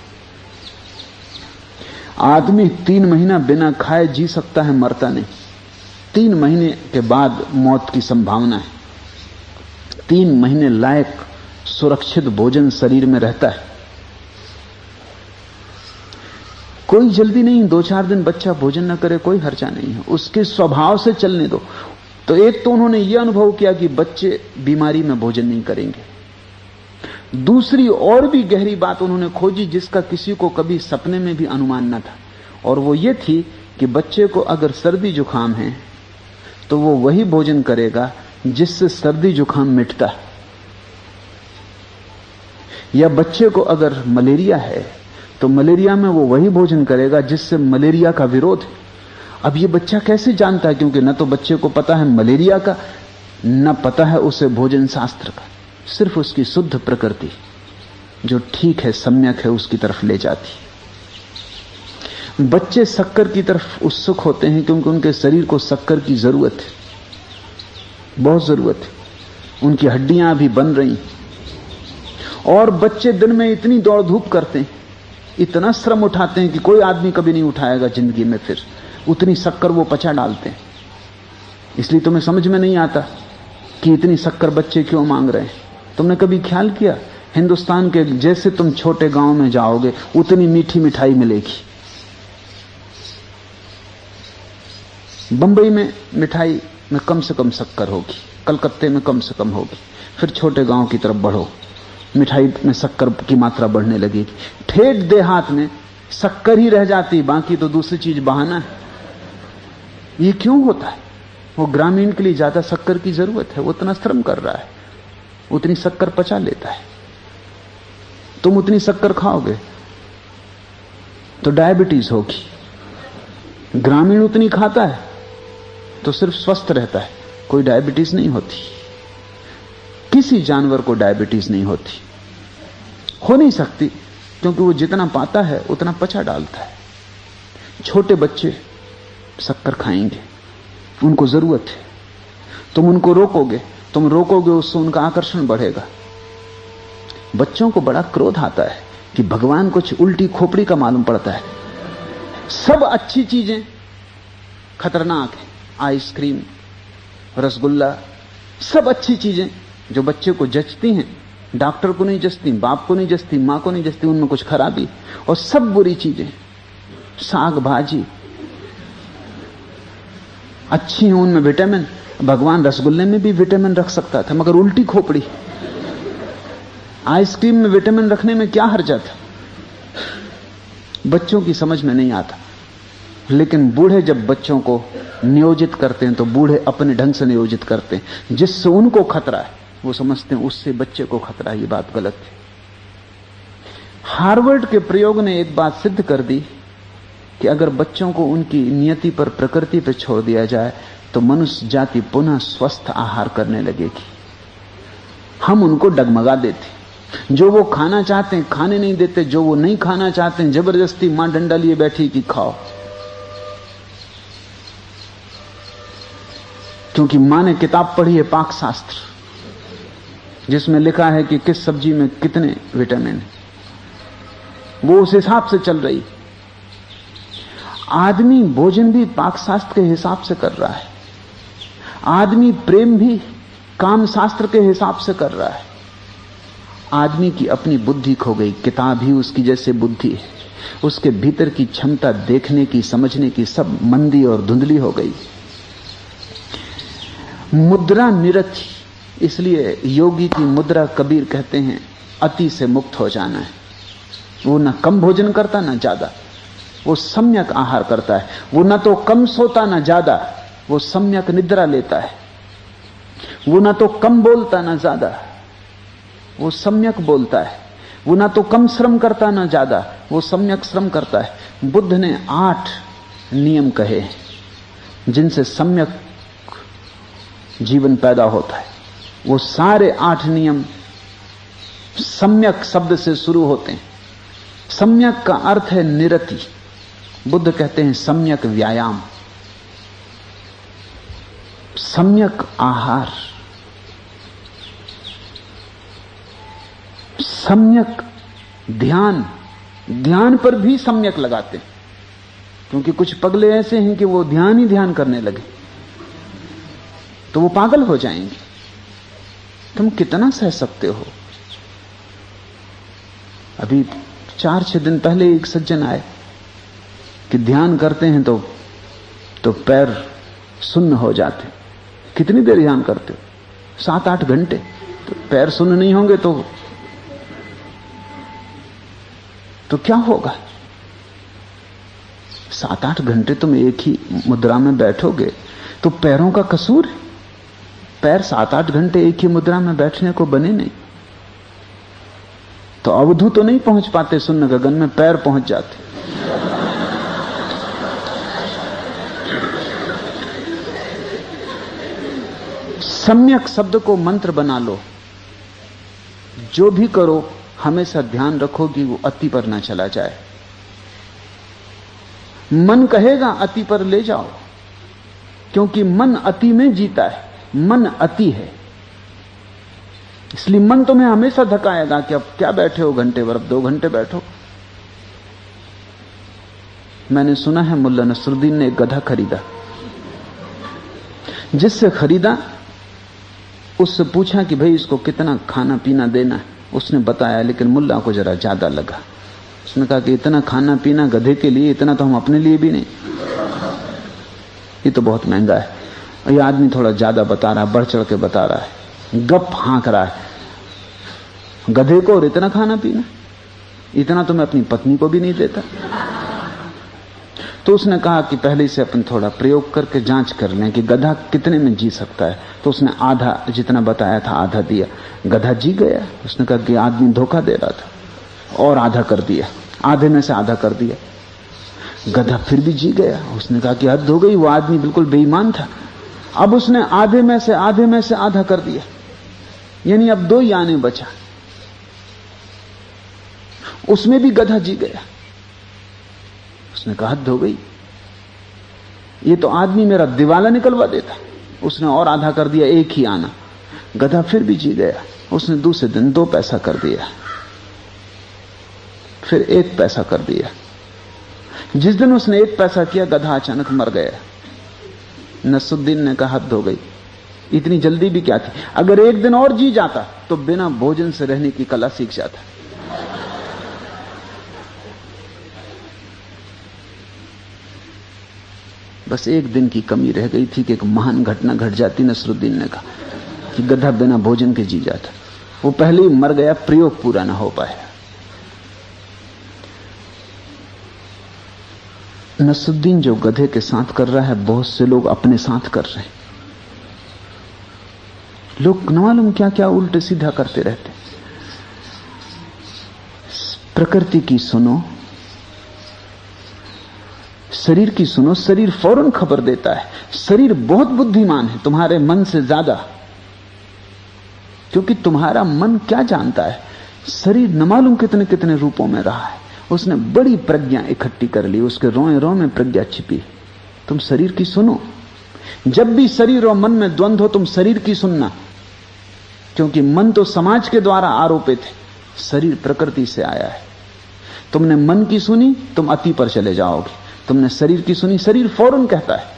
B: आदमी 3 महीना बिना खाए जी सकता है, मरता नहीं। 3 महीने के बाद मौत की संभावना है। 3 महीने लायक सुरक्षित भोजन शरीर में रहता है। कोई जल्दी नहीं, 2-4 दिन बच्चा भोजन न करे, कोई हर्जा नहीं है, उसके स्वभाव से चलने दो। तो एक तो उन्होंने यह अनुभव किया कि बच्चे बीमारी में भोजन नहीं करेंगे। दूसरी और भी गहरी बात उन्होंने खोजी, जिसका किसी को कभी सपने में भी अनुमान न था, और वो ये थी कि बच्चे को अगर सर्दी जुकाम है तो वो वही भोजन करेगा जिससे सर्दी जुकाम मिटता है, या बच्चे को अगर मलेरिया है तो मलेरिया में वो वही भोजन करेगा जिससे मलेरिया का विरोध है। अब ये बच्चा कैसे जानता है, क्योंकि न तो बच्चे को पता है मलेरिया का, न पता है उसे भोजन शास्त्र का। सिर्फ उसकी शुद्ध प्रकृति जो ठीक है, सम्यक है, उसकी तरफ ले जाती। बच्चे शक्कर की तरफ उत्सुक होते हैं क्योंकि उनके शरीर को शक्कर की जरूरत है, बहुत जरूरत है। उनकी हड्डियां अभी बन रही, और बच्चे दिन में इतनी दौड़ धूप करते हैं, इतना श्रम उठाते हैं कि कोई आदमी कभी नहीं उठाएगा जिंदगी में। फिर उतनी शक्कर वो पचा डालते हैं। इसलिए तुम्हें समझ में नहीं आता कि इतनी शक्कर बच्चे क्यों मांग रहे हैं। तुमने कभी ख्याल किया, हिंदुस्तान के जैसे तुम छोटे गांव में जाओगे उतनी मीठी मिठाई मिलेगी। बंबई में मिठाई में कम से कम शक्कर होगी, कलकत्ते में कम से कम होगी। फिर छोटे गांव की तरफ बढ़ो, मिठाई में शक्कर की मात्रा बढ़ने लगेगी। ठेठ देहात में शक्कर ही रह जाती, बाकी तो दूसरी चीज बहाना है। ये क्यों होता है? वो ग्रामीण के लिए ज्यादा शक्कर की जरूरत है, वो उतना श्रम कर रहा है, उतनी शक्कर पचा लेता है। तुम उतनी शक्कर खाओगे तो डायबिटीज होगी। ग्रामीण उतनी खाता है तो सिर्फ स्वस्थ रहता है, कोई डायबिटीज नहीं होती। किसी जानवर को डायबिटीज नहीं होती, हो नहीं सकती, क्योंकि वो जितना पाता है उतना पचा डालता है। छोटे बच्चे शक्कर खाएंगे, उनको जरूरत है। तुम उनको रोकोगे, तुम रोकोगे उससे उनका आकर्षण बढ़ेगा। बच्चों को बड़ा क्रोध आता है कि भगवान कुछ उल्टी खोपड़ी का मालूम पड़ता है। सब अच्छी चीजें खतरनाक है, आइसक्रीम, रसगुल्ला, सब अच्छी चीजें जो बच्चे को जचती हैं, डॉक्टर को नहीं जचती, बाप को नहीं जचती, मां को नहीं जचती, उनमें कुछ खराबी। और सब बुरी चीजें, साग भाजी अच्छी हैं, उनमें विटामिन। भगवान रसगुल्ले में भी विटामिन रख सकता था, मगर उल्टी खोपड़ी। आइसक्रीम में विटामिन रखने में क्या हर्जा था? बच्चों की समझ में नहीं आता। लेकिन बूढ़े जब बच्चों को नियोजित करते हैं तो बूढ़े अपने ढंग से नियोजित करते हैं। जिससे उनको खतरा है वो समझते हैं उससे बच्चे को खतरा है। ये बात गलत है। हार्वर्ड के प्रयोग ने एक बात सिद्ध कर दी कि अगर बच्चों को उनकी नियति पर, प्रकृति पर छोड़ दिया जाए तो मनुष्य जाति पुनः स्वस्थ आहार करने लगेगी। हम उनको डगमगा देते, जो वो खाना चाहते हैं खाने नहीं देते, जो वो नहीं खाना चाहते हैं जबरदस्ती मां डंडा लिए बैठी कि खाओ, क्योंकि मां ने किताब पढ़ी है पाक शास्त्र, जिसमें लिखा है कि किस सब्जी में कितने विटामिन है, वो उस हिसाब से चल रही। आदमी भोजन भी पाक शास्त्र के हिसाब से कर रहा है, आदमी प्रेम भी काम शास्त्र के हिसाब से कर रहा है। आदमी की अपनी बुद्धि खो गई, किताब ही उसकी जैसे बुद्धि है, उसके भीतर की क्षमता देखने की, समझने की सब मंदी और धुंधली हो गई। मुद्रा निरथी, इसलिए योगी की मुद्रा कबीर कहते हैं अति से मुक्त हो जाना है। वो न कम भोजन करता न ज्यादा, वो सम्यक आहार करता है। वो न तो कम सोता न ज्यादा, वो सम्यक निद्रा लेता है। वो न तो कम बोलता न ज्यादा, वो सम्यक बोलता है। वो न तो कम श्रम करता न ज्यादा, वो सम्यक श्रम करता है। बुद्ध ने 8 नियम कहे जिनसे सम्यक जीवन पैदा होता है। वो सारे 8 नियम सम्यक शब्द से शुरू होते हैं। सम्यक का अर्थ है निरति। बुद्ध कहते हैं सम्यक व्यायाम, सम्यक आहार, सम्यक ध्यान। ध्यान पर भी सम्यक लगाते हैं, क्योंकि कुछ पगले ऐसे हैं कि वो ध्यान ही ध्यान करने लगे तो वो पागल हो जाएंगे। तुम कितना सह सकते हो? अभी 4-6 दिन पहले एक सज्जन आए कि ध्यान करते हैं तो पैर सुन्न हो जाते। कितनी देर ध्यान करते हो? 7-8 घंटे। तो पैर सुन्न नहीं होंगे तो क्या होगा? 7-8 घंटे तुम एक ही मुद्रा में बैठोगे तो पैरों का कसूर है। पैर 7-8 घंटे एक ही मुद्रा में बैठने को बने नहीं। तो अवधू तो नहीं पहुंच पाते शून्य गगन में, पैर पहुंच जाते। सम्यक शब्द को मंत्र बना लो। जो भी करो हमेशा ध्यान रखो कि वो अति पर ना चला जाए। मन कहेगा अति पर ले जाओ, क्योंकि मन अति में जीता है। मन अति है, इसलिए मन तुम्हें हमेशा धकाएगा कि अब क्या बैठे हो घंटे भर, अब 2 घंटे बैठो। मैंने सुना है मुल्ला नसरुद्दीन ने एक गधा खरीदा। जिससे खरीदा उससे पूछा कि भाई इसको कितना खाना पीना देना है। उसने बताया, लेकिन मुल्ला को जरा ज्यादा लगा। उसने कहा कि इतना खाना पीना गधे के लिए, इतना तो हम अपने लिए भी नहीं, ये तो बहुत महंगा है। ये आदमी थोड़ा ज्यादा बता रहा है, बढ़ चढ़ के बता रहा है, गप हाँक रहा है गधे को। और इतना खाना पीना, इतना तो मैं अपनी पत्नी को भी नहीं देता। तो उसने कहा कि पहले से अपन थोड़ा प्रयोग करके जांच कर लें कि गधा कितने में जी सकता है। तो उसने आधा जितना बताया था आधा दिया। गधा जी गया। उसने कहा कि आदमी धोखा दे रहा था, और आधा कर दिया, आधे में से आधा कर दिया। गधा फिर भी जी गया। उसने कहा कि हद हो गई, वो आदमी बिल्कुल बेईमान था। अब उसने आधे में से आधा कर दिया, यानी अब 2 ही आने बचा। उसमें भी गधा जी गया। उसने कहा हद हो गई, ये तो आदमी मेरा दिवाला निकलवा देता। उसने और आधा कर दिया, 1 ही आना। गधा फिर भी जी गया। उसने दूसरे दिन 2 पैसा कर दिया, फिर 1 पैसा कर दिया। जिस दिन उसने 1 पैसा किया, गधा अचानक मर गया। नसरुद्दीन ने कहा हद हो गई, इतनी जल्दी भी क्या थी। अगर 1 दिन और जी जाता तो बिना भोजन से रहने की कला सीख जाता। बस 1 दिन की कमी रह गई थी कि एक महान घटना घट जाती। नसरुद्दीन ने कहा कि गधा बिना भोजन के जी जाता। वो पहले ही मर गया, प्रयोग पूरा ना हो पाया। नसरुद्दीन जो गधे के साथ कर रहा है, बहुत से लोग अपने साथ कर रहे हैं। लोग न मालूम क्या क्या उल्टे सीधा करते रहते। प्रकृति की सुनो, शरीर की सुनो। शरीर फौरन खबर देता है। शरीर बहुत बुद्धिमान है तुम्हारे मन से ज्यादा, क्योंकि तुम्हारा मन क्या जानता है। शरीर न मालूम कितने कितने रूपों में रहा है। उसने बड़ी प्रज्ञा इकट्ठी कर ली, उसके रोए रोए में प्रज्ञा छिपी। तुम शरीर की सुनो। जब भी शरीर और मन में द्वंद्व हो, तुम शरीर की सुनना, क्योंकि मन तो समाज के द्वारा आरोपित है, शरीर प्रकृति से आया है। तुमने मन की सुनी, तुम अति पर चले जाओगे। तुमने शरीर की सुनी, शरीर फौरन कहता है।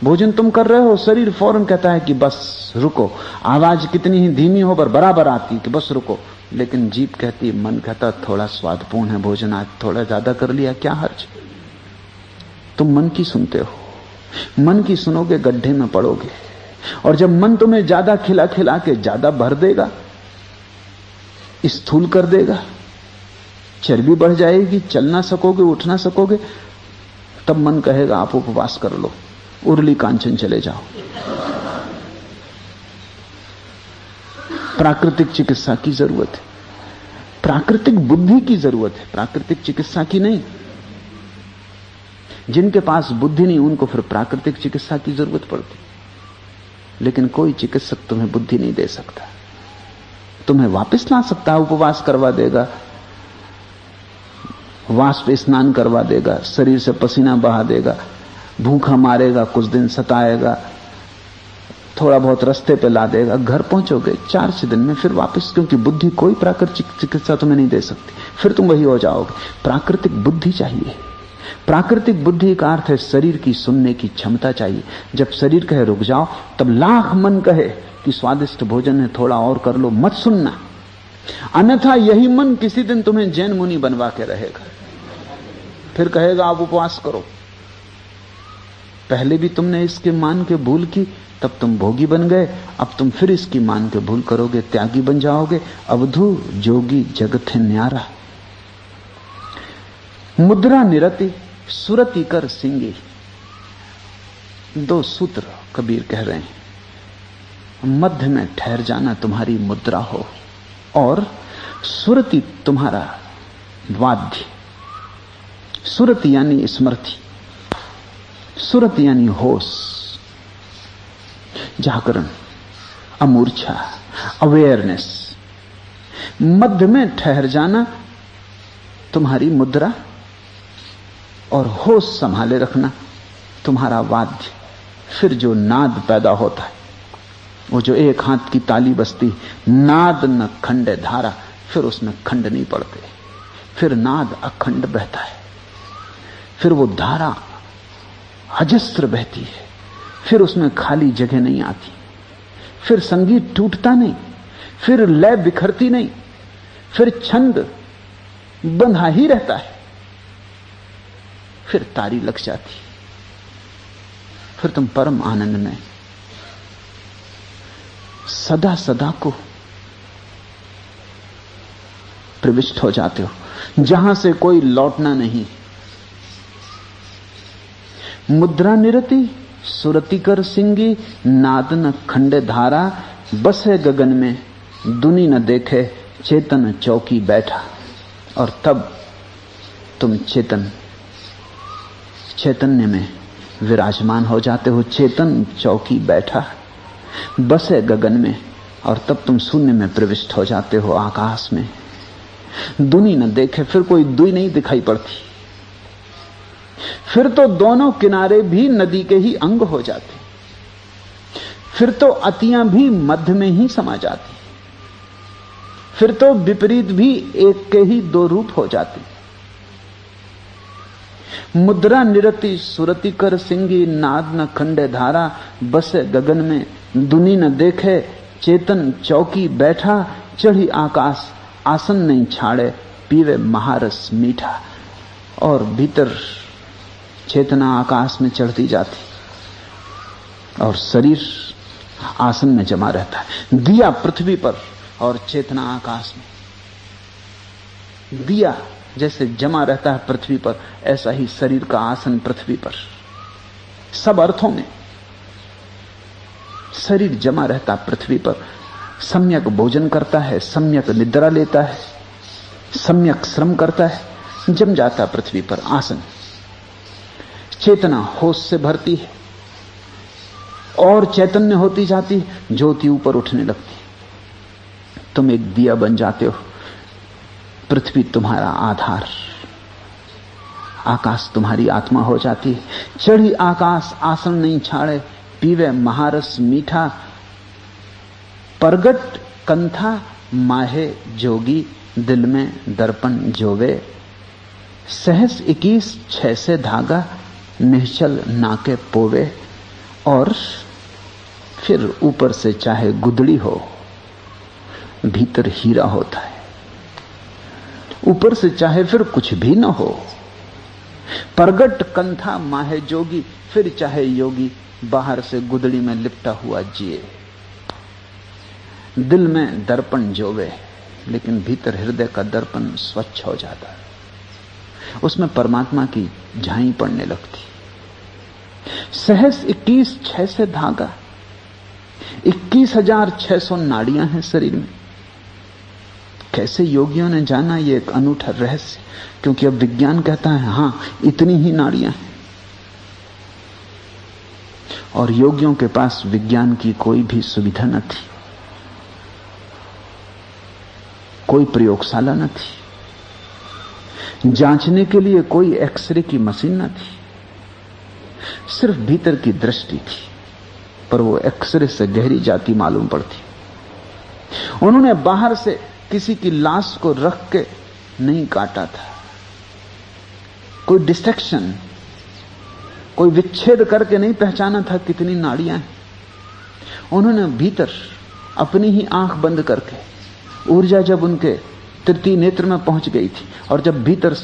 B: भोजन तुम कर रहे हो, शरीर फौरन कहता है कि बस रुको। आवाज कितनी ही धीमी हो पर बराबर आती कि बस रुको। लेकिन जीभ कहती, मन कहता थोड़ा स्वादपूर्ण है भोजन, आज थोड़ा ज्यादा कर लिया, क्या हर्ज। तुम मन की सुनते हो। मन की सुनोगे, गड्ढे में पड़ोगे। और जब मन तुम्हें ज्यादा खिला खिला के ज्यादा भर देगा, स्थूल कर देगा, चर्बी बढ़ जाएगी, चल ना सकोगे, उठ ना सकोगे, तब मन कहेगा आप उपवास कर लो, उर्ली कांचन चले जाओ। प्राकृतिक चिकित्सा की जरूरत है, प्राकृतिक बुद्धि की जरूरत है, प्राकृतिक चिकित्सा की नहीं। जिनके पास बुद्धि नहीं, उनको फिर प्राकृतिक चिकित्सा की जरूरत पड़ती। लेकिन कोई चिकित्सक तुम्हें बुद्धि नहीं दे सकता। तुम्हें वापस ला सकता है, उपवास करवा देगा, वाष्प स्नान करवा देगा, शरीर से पसीना बहा देगा, भूखा मारेगा, कुछ दिन सताएगा, थोड़ा बहुत रास्ते पे ला देगा, घर पहुंचोगे 4 दिन में फिर वापस। क्योंकि बुद्धि कोई प्राकृतिक चिकित्सा तुम्हें नहीं दे सकती, फिर तुम वही हो जाओगे। प्राकृतिक बुद्धि चाहिए। प्राकृतिक बुद्धि का अर्थ है शरीर की सुनने की क्षमता चाहिए। जब शरीर कहे रुक जाओ, तब लाख मन कहे कि स्वादिष्ट भोजन है, थोड़ा और कर लो, मत सुनना। अन्यथा यही मन किसी दिन तुम्हें जैन मुनि बनवा के रहेगा, फिर कहेगा आप उपवास करो। पहले भी तुमने इसके मान के भूल की, तब तुम भोगी बन गए, अब तुम फिर इसकी मान के भूल करोगे, त्यागी बन जाओगे। अवधू जोगी जगत है न्यारा, मुद्रा निरति सुरति कर सिंगी। 2 सूत्र कबीर कह रहे हैं। मध्य में ठहर जाना तुम्हारी मुद्रा हो, और सुरति तुम्हारा वाद्य। सुरति यानी स्मृति, सुरति यानी होश, जागरण, अमूर्छा, अवेयरनेस। मध्य में ठहर जाना तुम्हारी मुद्रा, और होश संभाले रखना तुम्हारा वाद्य। फिर जो नाद पैदा होता है, वो जो एक हाथ की ताली बजती, नाद न खंडे धारा, फिर उसमें खंड नहीं पड़ते, फिर नाद अखंड बहता है। फिर वो धारा अजस्त्र बहती है, फिर उसमें खाली जगह नहीं आती, फिर संगीत टूटता नहीं, फिर लय बिखरती नहीं, फिर छंद बंधा ही रहता है, फिर तारी लग जाती, फिर तुम परम आनंद में सदा सदा को प्रविष्ट हो जाते हो, जहां से कोई लौटना नहीं। मुद्रा निरति सुरति कर सिंगी, नाद न खंडे धारा, बसे गगन में दुनी न देखे, चेतन चौकी बैठा। और तब तुम चैतन्य में विराजमान हो जाते हो, चेतन चौकी बैठा, बसे गगन में। और तब तुम शून्य में प्रविष्ट हो जाते हो, आकाश में। दुनी न देखे, फिर कोई दुई नहीं दिखाई पड़ती, फिर तो दोनों किनारे भी नदी के ही अंग हो जाते, फिर तो अतियां भी मध्य में ही समा जाती, फिर तो विपरीत भी एक के ही दो रूप हो जाते। मुद्रा निरति सुरति कर सिंगी, नाद न खंडे धारा, बसे गगन में दुनी न देखे, चेतन चौकी बैठा, चढ़ी आकाश आसन नहीं छाड़े, पीवे महारस मीठा। और भीतर चेतना आकाश में चढ़ती जाती और शरीर आसन में जमा रहता है। दिया पृथ्वी पर और चेतना आकाश में। दिया जैसे जमा रहता है पृथ्वी पर, ऐसा ही शरीर का आसन पृथ्वी पर। सब अर्थों में शरीर जमा रहता पृथ्वी पर, सम्यक भोजन करता है, सम्यक निद्रा लेता है, सम्यक श्रम करता है, जम जाता पृथ्वी पर आसन। चेतना होश से भरती है और चैतन्य होती जाती है, ज्योति ऊपर उठने लगती है। तुम एक दिया बन जाते हो, पृथ्वी तुम्हारा आधार, आकाश तुम्हारी आत्मा हो जाती है। चढ़ी आकाश आसन नहीं छाड़े, पीवे महारस मीठा, परगट कंथा माहे जोगी, दिल में दर्पण जोवे, सहस 21 6 से धागा, निश्चल नाके पोवे। और फिर ऊपर से चाहे गुदड़ी हो, भीतर हीरा होता है। ऊपर से चाहे फिर कुछ भी न हो, परगट कंथा माहे जोगी, फिर चाहे योगी बाहर से गुदड़ी में लिपटा हुआ जिए, दिल में दर्पण जोवे, लेकिन भीतर हृदय का दर्पण स्वच्छ हो जाता है, उसमें परमात्मा की झाई पड़ने लगती। सहस 21 6 से धागा, 21,600 नाड़ियां हैं शरीर में। कैसे योगियों ने जाना ये एक अनूठा रहस्य, क्योंकि अब विज्ञान कहता है हां इतनी ही नाड़ियां हैं। और योगियों के पास विज्ञान की कोई भी सुविधा न थी, कोई प्रयोगशाला न थी, जांचने के लिए कोई एक्सरे की मशीन न थी, सिर्फ भीतर की दृष्टि थी, पर वो एक्सरे से गहरी जाती मालूम पड़ती। उन्होंने बाहर से किसी की लाश को रख के नहीं काटा था, कोई डिस्ट्रैक्शन, कोई विच्छेद करके नहीं पहचाना था कितनी नाड़ियां हैं। उन्होंने भीतर अपनी ही आंख बंद करके, ऊर्जा जब उनके तृतीय नेत्र में पहुंच गई थी और जब भीतर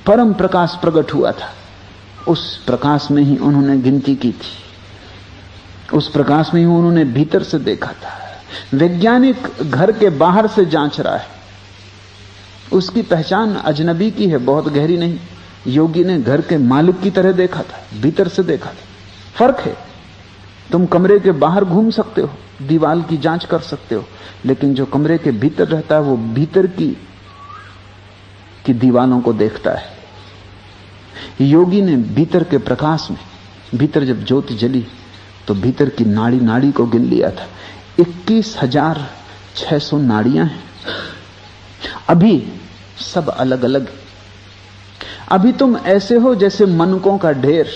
B: परम प्रकाश प्रकट हुआ था, उस प्रकाश में ही उन्होंने गिनती की थी, उस प्रकाश में ही उन्होंने भीतर से देखा था। वैज्ञानिक घर के बाहर से जांच रहा है, उसकी पहचान अजनबी की है, बहुत गहरी नहीं। योगी ने घर के मालिक की तरह देखा था, भीतर से देखा था। फर्क है, तुम कमरे के बाहर घूम सकते हो, दीवार की जांच कर सकते हो, लेकिन जो कमरे के भीतर रहता है वो भीतर की दीवारों को देखता है। योगी ने भीतर के प्रकाश में, भीतर जब ज्योति जली तो भीतर की नाड़ी नाड़ी को गिन लिया था। 21,600 नाड़ियां हैं। अभी सब अलग अलग। अभी तुम ऐसे हो जैसे मनकों का ढेर।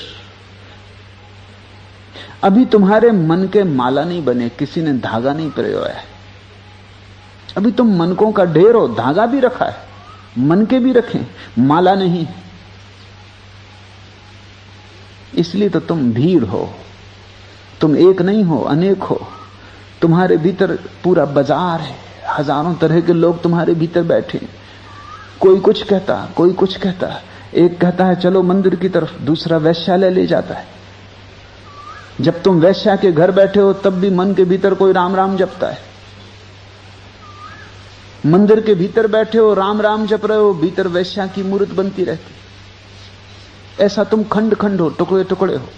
B: अभी तुम्हारे मन के माला नहीं बने, किसी ने धागा नहीं पिरोया है। अभी तुम मनकों का ढेर हो, धागा भी रखा है, मन के भी रखे, माला नहीं। इसलिए तो तुम भीड़ हो, तुम एक नहीं हो, अनेक हो। तुम्हारे भीतर पूरा बाजार है, हजारों तरह के लोग तुम्हारे भीतर बैठे। कोई कुछ कहता, कोई कुछ कहता। एक कहता है चलो मंदिर की तरफ, दूसरा वैश्यालय ले जाता है। जब तुम वैश्या के घर बैठे हो तब भी मन के भीतर कोई राम राम जपता है। मंदिर के भीतर बैठे हो, राम राम जप रहे हो, भीतर वैश्या की मूर्त बनती रहती। ऐसा तुम खंड खंड हो, टुकड़े टुकड़े हो,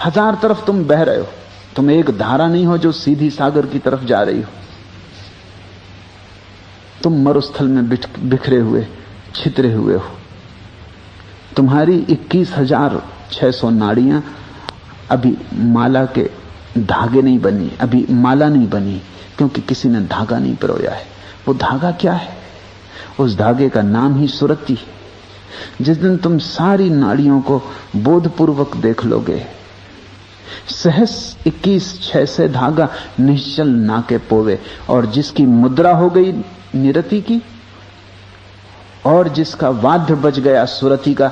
B: हजार तरफ तुम बह रहे हो। तुम एक धारा नहीं हो जो सीधी सागर की तरफ जा रही हो। तुम मरुस्थल में बिखरे हुए, छितरे हुए हो। तुम्हारी 21,600 नाड़ियां अभी माला के धागे नहीं बनी, अभी माला नहीं बनी, क्योंकि किसी ने धागा नहीं पिरोया है। वो धागा क्या है? उस धागे का नाम ही सुरति है। जिस दिन तुम सारी नाड़ियों को बोधपूर्वक देख लोगे, सहस 21,600 से धागा निश्चल नाके पोवे, और जिसकी मुद्रा हो गई निरति की, और जिसका वाद्य बज गया सुरति का,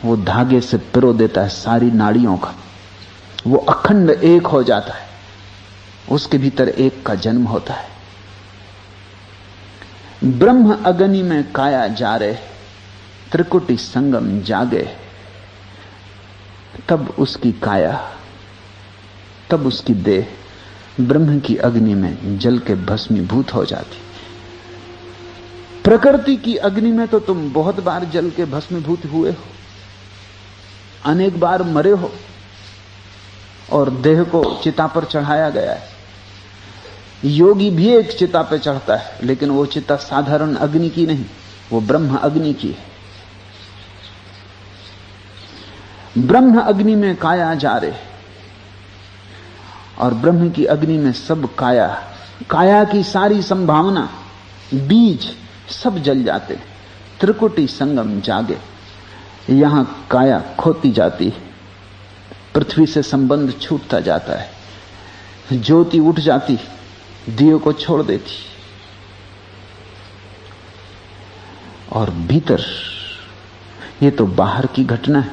B: वो धागे से पिरो देता है सारी नाड़ियों का। वो अखंड एक हो जाता है, उसके भीतर एक का जन्म होता है। ब्रह्म अग्नि में काया जा रहे, त्रिकुटी संगम जागे, तब उसकी काया, तब उसकी देह ब्रह्म की अग्नि में जल के भस्मीभूत हो जाती। प्रकृति की अग्नि में तो तुम बहुत बार जल के भस्मीभूत हुए हो, अनेक बार मरे हो, और देह को चिता पर चढ़ाया गया है। योगी भी एक चिता पर चढ़ता है, लेकिन वो चिता साधारण अग्नि की नहीं, वो ब्रह्म अग्नि की है। ब्रह्म अग्नि में काया जा रहे, और ब्रह्म की अग्नि में सब काया, काया की सारी संभावना, बीज सब जल जाते। त्रिकुटी संगम जागे, यहां काया खोती जाती, पृथ्वी से संबंध छूटता जाता है, ज्योति उठ जाती, दिए को छोड़ देती, और भीतर, ये तो बाहर की घटना है,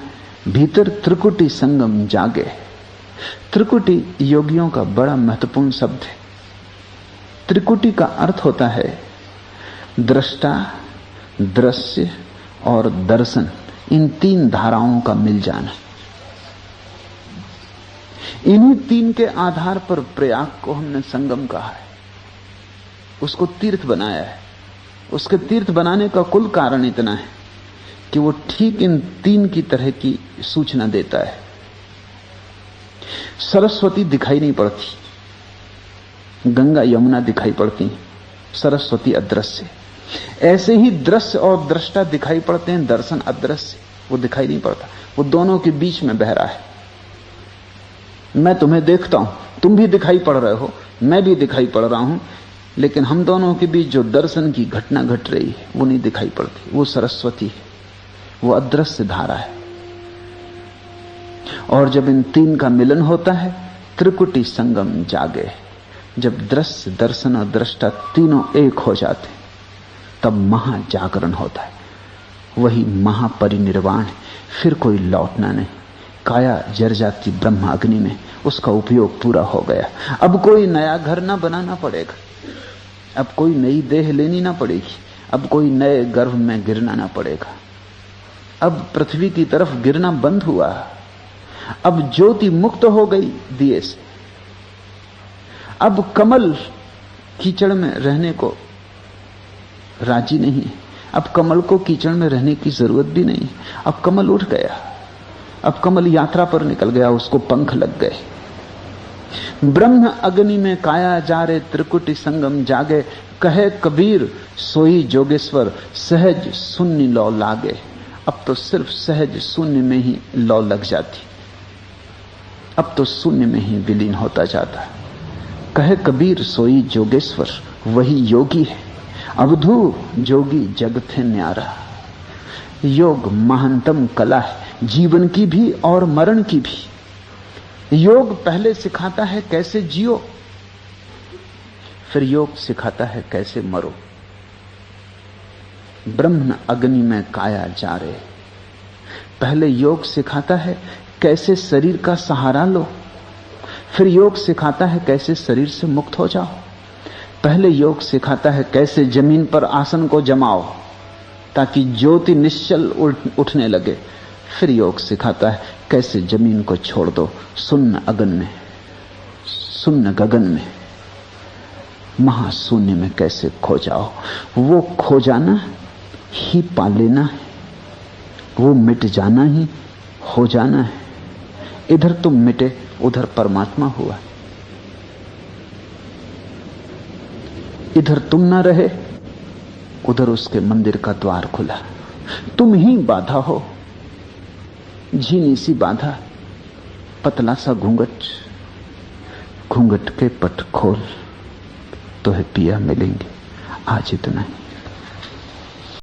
B: भीतर त्रिकुटी संगम जागे। त्रिकुटी योगियों का बड़ा महत्वपूर्ण शब्द है। त्रिकुटी का अर्थ होता है दृष्टा, दृश्य और दर्शन, इन तीन धाराओं का मिल जाना। इन्हीं तीन के आधार पर प्रयाग को हमने संगम कहा है, उसको तीर्थ बनाया है। उसके तीर्थ बनाने का कुल कारण इतना है कि वो ठीक इन तीन की तरह की सूचना देता है। सरस्वती दिखाई नहीं पड़ती, गंगा यमुना दिखाई पड़ती हैं, सरस्वती अदृश्य। ऐसे ही दृश्य और दृष्टा दिखाई पड़ते हैं, दर्शन अदृश्य, वो दिखाई नहीं पड़ता, वो दोनों के बीच में बह रहा है। मैं तुम्हें देखता हूं, तुम भी दिखाई पड़ रहे हो, मैं भी दिखाई पड़ रहा हूं, लेकिन हम दोनों के बीच जो दर्शन की घटना घट रही है वो नहीं दिखाई पड़ती, वो सरस्वती है, वो अदृश्य धारा है। और जब इन तीन का मिलन होता है, त्रिकुटी संगम जागे, जब दृश्य, दर्शन और दृष्टा तीनों एक हो जाते, तब महाजागरण होता है, वही महापरिनिर्वाण है। फिर कोई लौटना नहीं, काया जर जाती ब्रह्म अग्नि में, उसका उपयोग पूरा हो गया। अब कोई नया घर ना बनाना पड़ेगा, अब कोई नई देह लेनी ना पड़ेगी, अब कोई नए गर्भ में गिरना ना पड़ेगा, अब पृथ्वी की तरफ गिरना बंद हुआ, अब ज्योति मुक्त हो गई दिए से, अब कमल कीचड़ में रहने को राजी नहीं है, अब कमल को कीचड़ में रहने की जरूरत भी नहीं, अब कमल उठ गया, अब कमल यात्रा पर निकल गया, उसको पंख लग गए। ब्रह्म अग्नि में काया जा रे, त्रिकुटी संगम जागे, कहे कबीर सोई जोगेश्वर, सहज शून्य लौ लागे। अब तो सिर्फ सहज शून्य में ही लौ लग जाती, अब तो शून्य में ही विलीन होता जाता। कहे कबीर सोई जोगेश्वर, वही योगी है, अवधू जोगी जगत है न्यारा। योग महानतम कला है, जीवन की भी और मरण की भी। योग पहले सिखाता है कैसे जियो, फिर योग सिखाता है कैसे मरो। ब्रह्म अग्नि में काया जा रहे, पहले योग सिखाता है कैसे शरीर का सहारा लो, फिर योग सिखाता है कैसे शरीर से मुक्त हो जाओ। पहले योग सिखाता है कैसे जमीन पर आसन को जमाओ ताकि ज्योति निश्चल उठने लगे, फिर योग सिखाता है कैसे जमीन को छोड़ दो, शून्य अगन में, शून्य गगन में, महाशून्य में कैसे खो जाओ। वो खो जाना ही पा लेना है, वो मिट जाना ही हो जाना है। इधर तुम मिटे, उधर परमात्मा हुआ। इधर तुम ना रहे, उधर उसके मंदिर का द्वार खुला। तुम ही बाधा हो, झीनी सी बाधा, पतला सा घूंघट, घूंघट के पट खोल, तो है पिया मिलेंगे। आज इतना ही।